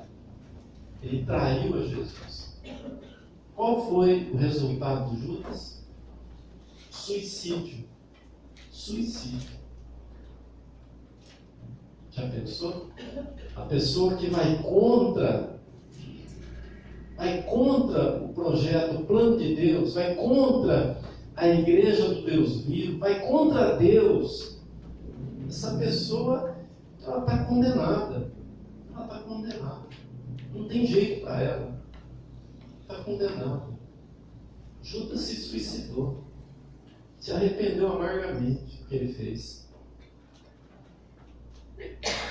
Ele traiu a Jesus. Qual foi o resultado de Judas? Suicídio. Suicídio. Já pensou? A pessoa que vai contra o projeto, o plano de Deus, vai contra a igreja do Deus vivo, vai contra Deus. Essa pessoa, ela está condenada. Ela está condenada. Não tem jeito para ela. Está condenada. Judas se suicidou. Se arrependeu amargamente do que ele fez.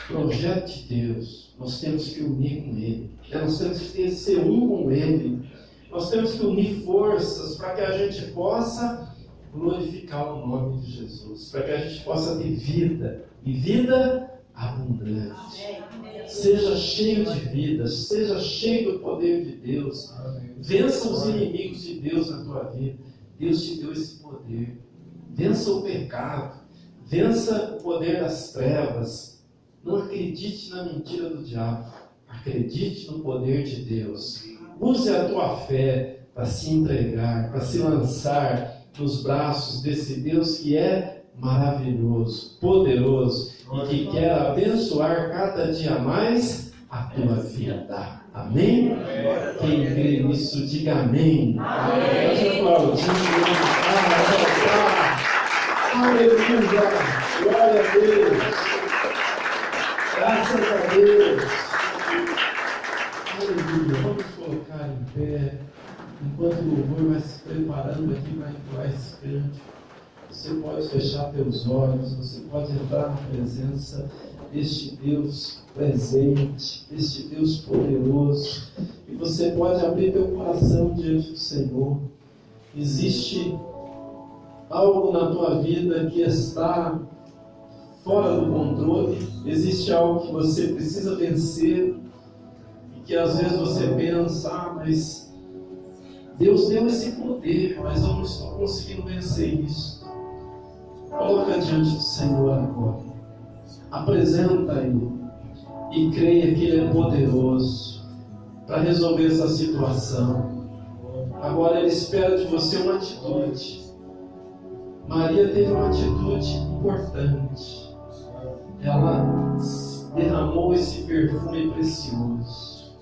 Projeto de Deus, nós temos que unir com Ele. Nós temos que ser um com Ele. Nós temos que unir forças para que a gente possa glorificar o nome de Jesus. Para que a gente possa ter vida. E vida abundante. Seja cheio de vida. Seja cheio do poder de Deus. Vença os inimigos de Deus na tua vida. Deus te deu esse poder. Vença o pecado. Vença o poder das trevas. Não acredite na mentira do diabo. Acredite no poder de Deus. Use a tua fé para se entregar, para se lançar nos braços desse Deus que é maravilhoso, poderoso e que quer abençoar cada dia mais a tua vida. Amém? Quem crê nisso, diga amém. Pode aplaudir. Aleluia. Glória a Deus. Graças a Deus. Aleluia. Vamos colocar em pé. Enquanto o louvor vai se preparando aqui para entrar esse cântico, você pode fechar teus olhos, você pode entrar na presença deste Deus presente, deste Deus poderoso, e você pode abrir teu coração diante do Senhor. Existe algo na tua vida que está fora do controle, existe algo que você precisa vencer, e que às vezes você pensa, mas Deus deu esse poder, mas eu não estou conseguindo vencer isso. Coloca diante do Senhor agora, apresenta Ele, e creia que Ele é poderoso para resolver essa situação. Agora Ele espera de você uma atitude. Maria teve uma atitude importante. Ela derramou esse perfume precioso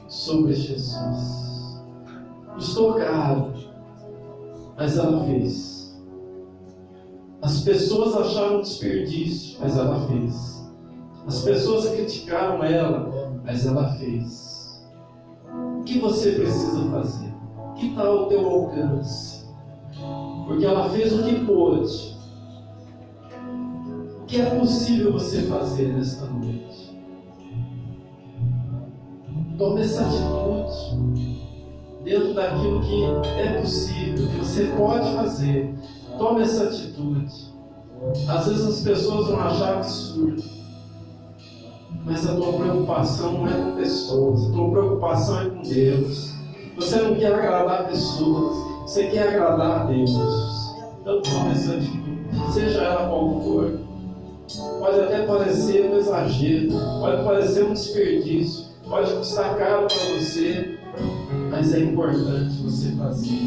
sobre Jesus. Custou caro, mas ela fez. As pessoas acharam desperdício, mas ela fez. As pessoas criticaram ela, mas ela fez. O que você precisa fazer? Que está ao teu alcance? Porque ela fez o que pôde. O que é possível você fazer nesta noite? Tome essa atitude dentro daquilo que é possível, que você pode fazer. Tome essa atitude. Às vezes as pessoas vão achar absurdo, mas a tua preocupação não é com pessoas, a tua preocupação é com Deus. Você não quer agradar pessoas, você quer agradar a Deus. Então tome essa atitude, seja ela qual for. Pode até parecer um exagero, pode parecer um desperdício, pode custar caro para você, mas é importante você fazer,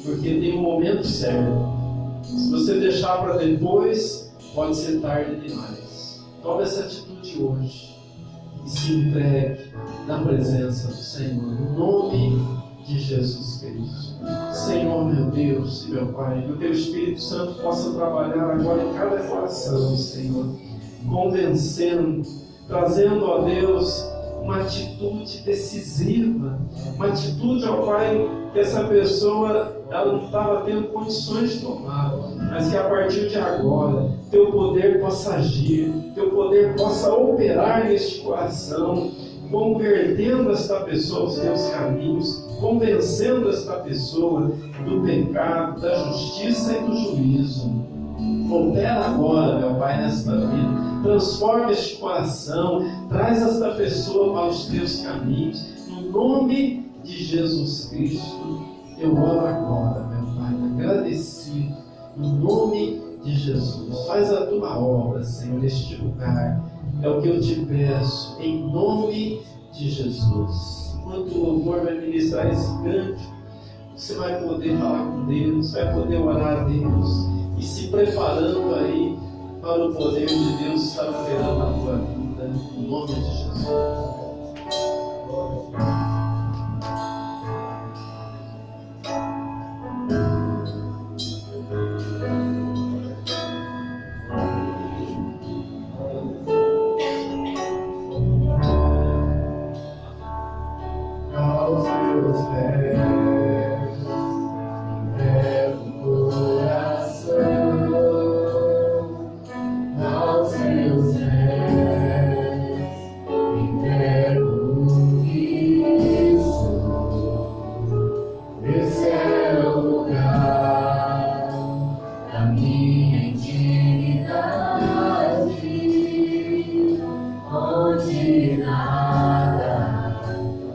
porque tem um momento certo. Se você deixar para depois, pode ser tarde demais. Tome essa atitude hoje e se entregue na presença do Senhor, no nome de Jesus Cristo. Senhor, meu Deus e meu Pai, que o Teu Espírito Santo possa trabalhar agora em cada coração, Senhor, convencendo, trazendo, ó Deus, uma atitude decisiva, uma atitude, ó Pai, que essa pessoa ela não estava tendo condições de tomar, mas que a partir de agora Teu poder possa agir, Teu poder possa operar neste coração, convertendo esta pessoa aos Teus caminhos, convencendo esta pessoa do pecado, da justiça e do juízo. Opera agora, meu Pai, nesta vida. Transforma este coração. Traz esta pessoa para os Teus caminhos. No nome de Jesus Cristo, eu oro agora, meu Pai, agradecido. No nome de Jesus. Faz a Tua obra, Senhor, neste lugar. É o que eu te peço, em nome de Jesus. Enquanto o louvor vai ministrar esse cântico, você vai poder falar com Deus, vai poder orar a Deus e se preparando aí para o poder de Deus estar operando na tua vida, em nome de Jesus. Aos teus pés, entrego o coração. Aos teus pés, entrego o que sou. Esse é o lugar da minha intimidade, onde nada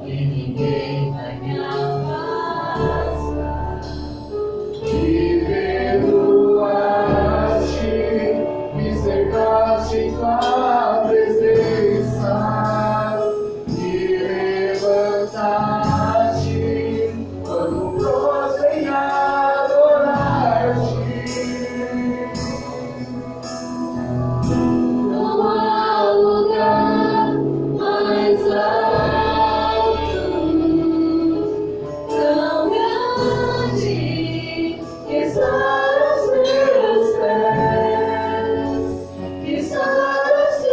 e ninguém vai me afastar. Me perdoaste, me cercaste em tua presença, me levantaste quando prostrei a adorar-te. Não há lugar mais alto, tão grande, que estar aos teus pés, que estar aos teus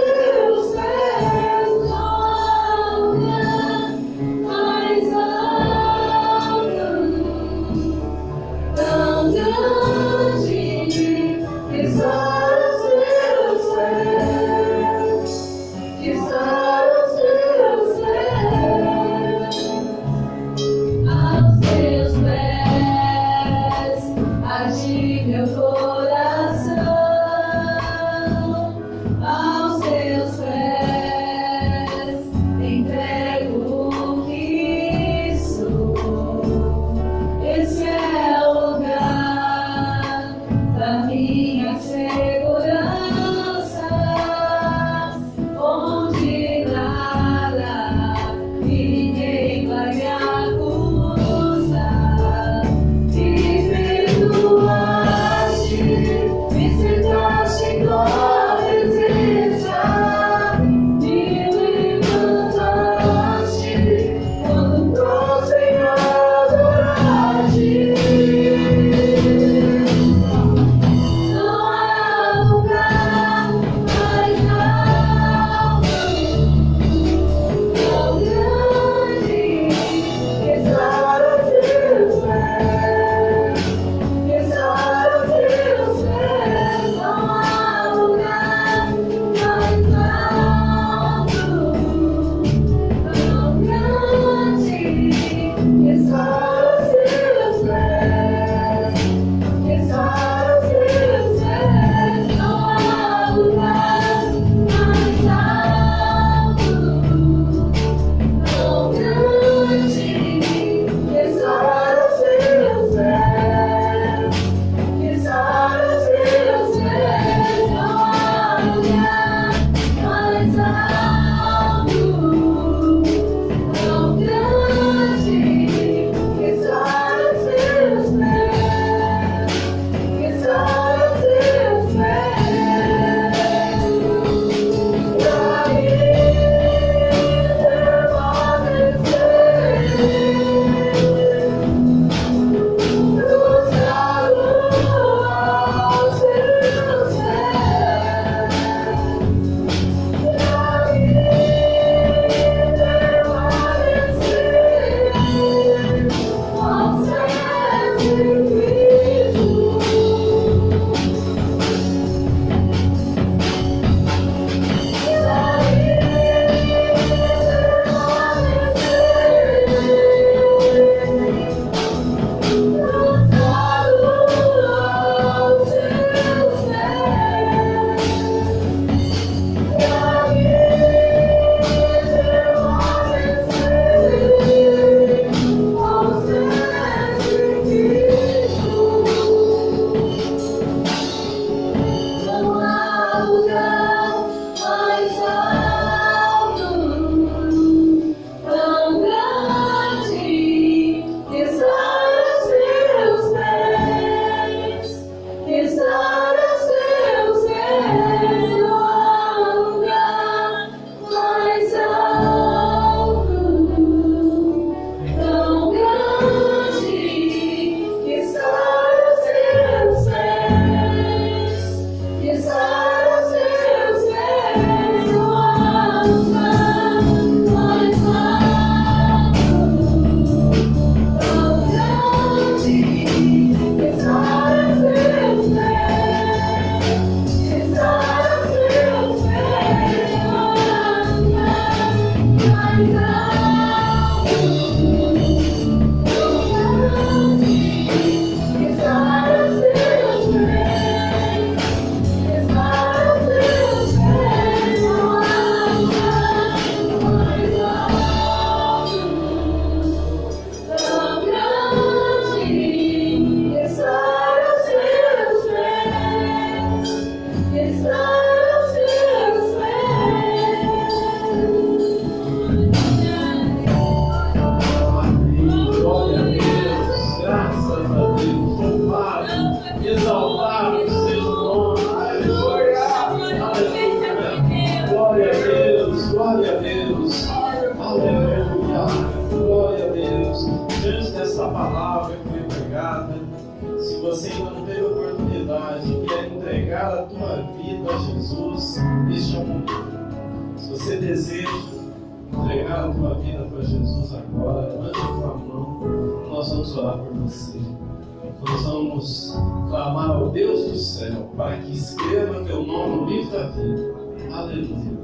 Para que escreva teu nome no livro da vida. Aleluia.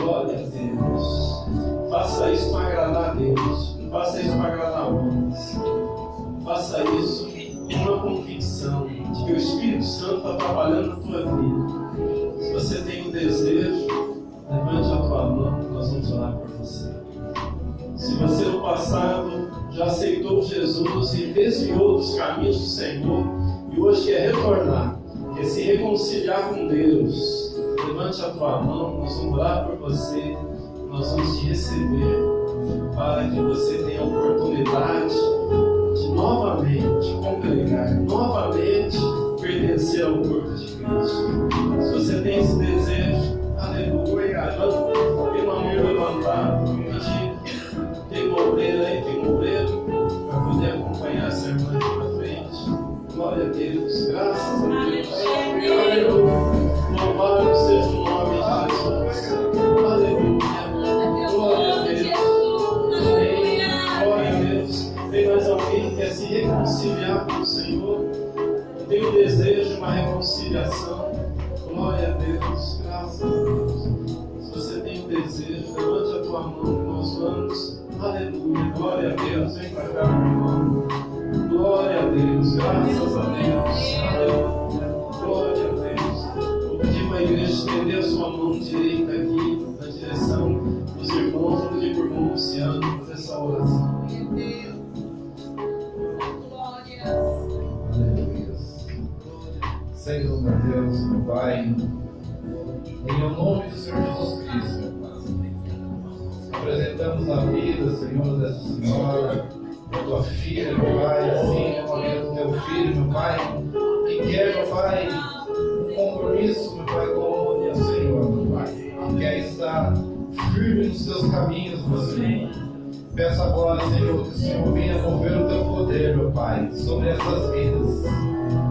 Glória a Deus. Faça isso para agradar a Deus. Não faça isso para agradar homens. Faça isso com uma convicção de que o Espírito Santo está trabalhando na tua vida. Se você tem um desejo, levante a tua mão e nós vamos orar por você. Se você no passado já aceitou Jesus e desviou dos caminhos do Senhor e hoje quer retornar, quer se reconciliar com Deus, levante a tua mão, nós vamos orar por você, nós vamos te receber, para que você tenha a oportunidade de novamente congregar, novamente pertencer ao corpo de Cristo. Se você tem esse desejo, aleluia, tem uma mão levantada, pedir, tem um obreiro aí, tem um obreiro, para poder acompanhar essa irmã aqui na frente. Glória a Deus, graças a Deus. Aleluia. Louvado seja o nome de Jesus. Aleluia. Glória a Deus. Amém. Glória a Deus. Tem mais alguém que quer se reconciliar com o Senhor? Tem um desejo de uma reconciliação? Glória a Deus. Graças a Deus. Se você tem um desejo, levante a tua mão que nós vamos. Aleluia. Glória a Deus. Vem para cá, meu irmão. Glória a Deus, graças a Deus, aleluia, glória a Deus. Vou pedir para a igreja estender a sua mão direita aqui, na direção dos irmãos, vou pedir para o irmão Luciano fazer essa oração. Aleluia. Senhor, meu Deus, meu Pai, em o nome do Senhor Jesus Cristo, meu Pai, apresentamos a vida, Senhor, dessa senhora, da tua filha, meu Pai, assim como a vida do teu filho, meu Pai, que quer, meu Pai, um compromisso, meu Pai, com o Senhor, meu Pai, que quer estar firme nos teus caminhos, meu Senhor. Peço agora, Senhor, que o Senhor venha mover o teu poder, meu Pai, sobre essas vidas.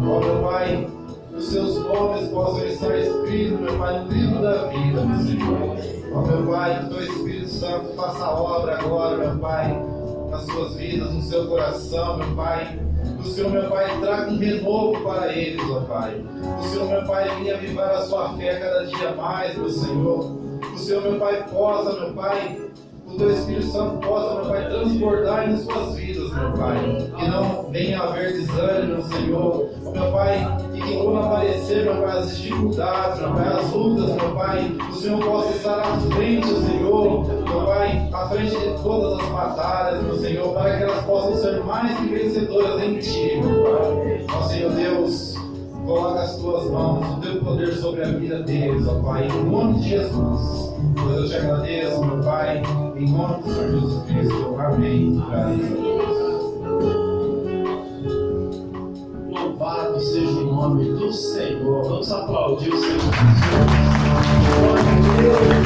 Ó, meu Pai, que os seus nomes possam estar escritos, meu Pai, no livro da vida, meu Senhor. Ó, meu Pai, que o teu Espírito Santo faça a obra agora, meu Pai, nas suas vidas, no seu coração, meu Pai. Que o Senhor, meu Pai, traga um renovo para eles, ó Pai. Que o Senhor, meu Pai, venha avivar a sua fé cada dia mais, meu Senhor. Que o Senhor, meu Pai, possa, meu Pai, o teu Espírito Santo possa, meu Pai, transbordar em suas vidas, meu Pai. Que não venha haver desânimo, Senhor. Meu Pai, e que quando aparecer, meu Pai, as dificuldades, meu Pai, as lutas, meu Pai, o Senhor possa estar à frente, Senhor, meu Pai, à frente de todas as batalhas, meu Senhor, para que elas possam ser mais que vencedoras em Ti, meu Pai. Ó Senhor Deus, coloca as Tuas mãos, o Teu poder sobre a vida deles, ó Pai, em nome de Jesus. Pois eu te agradeço, meu Pai, em nome do Senhor Jesus Cristo. Amém. Graças a Deus. Louvado seja o nome do Senhor. Vamos aplaudir o Senhor. Glória a Deus.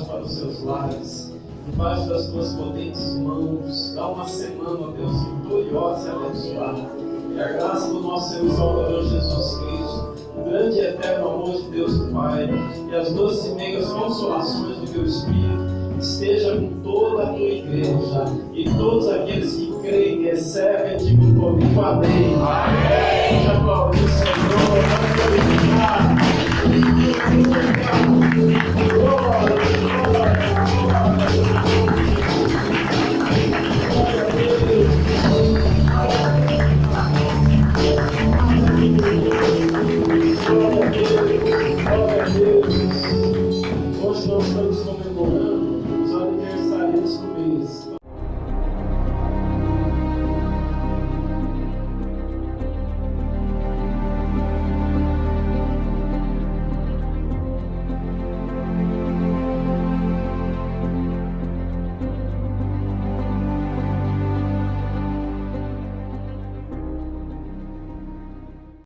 para os seus lares, debaixo das tuas potentes mãos. Dá uma semana, ó Deus, vitoriosa e abençoada. E a graça do nosso Senhor e Salvador Jesus Cristo, o grande e eterno amor de Deus do Pai, e as doces e meias consolações do teu Espírito, esteja com toda a tua igreja, e todos aqueles que creem e recebem, digam comigo, amém. Amém.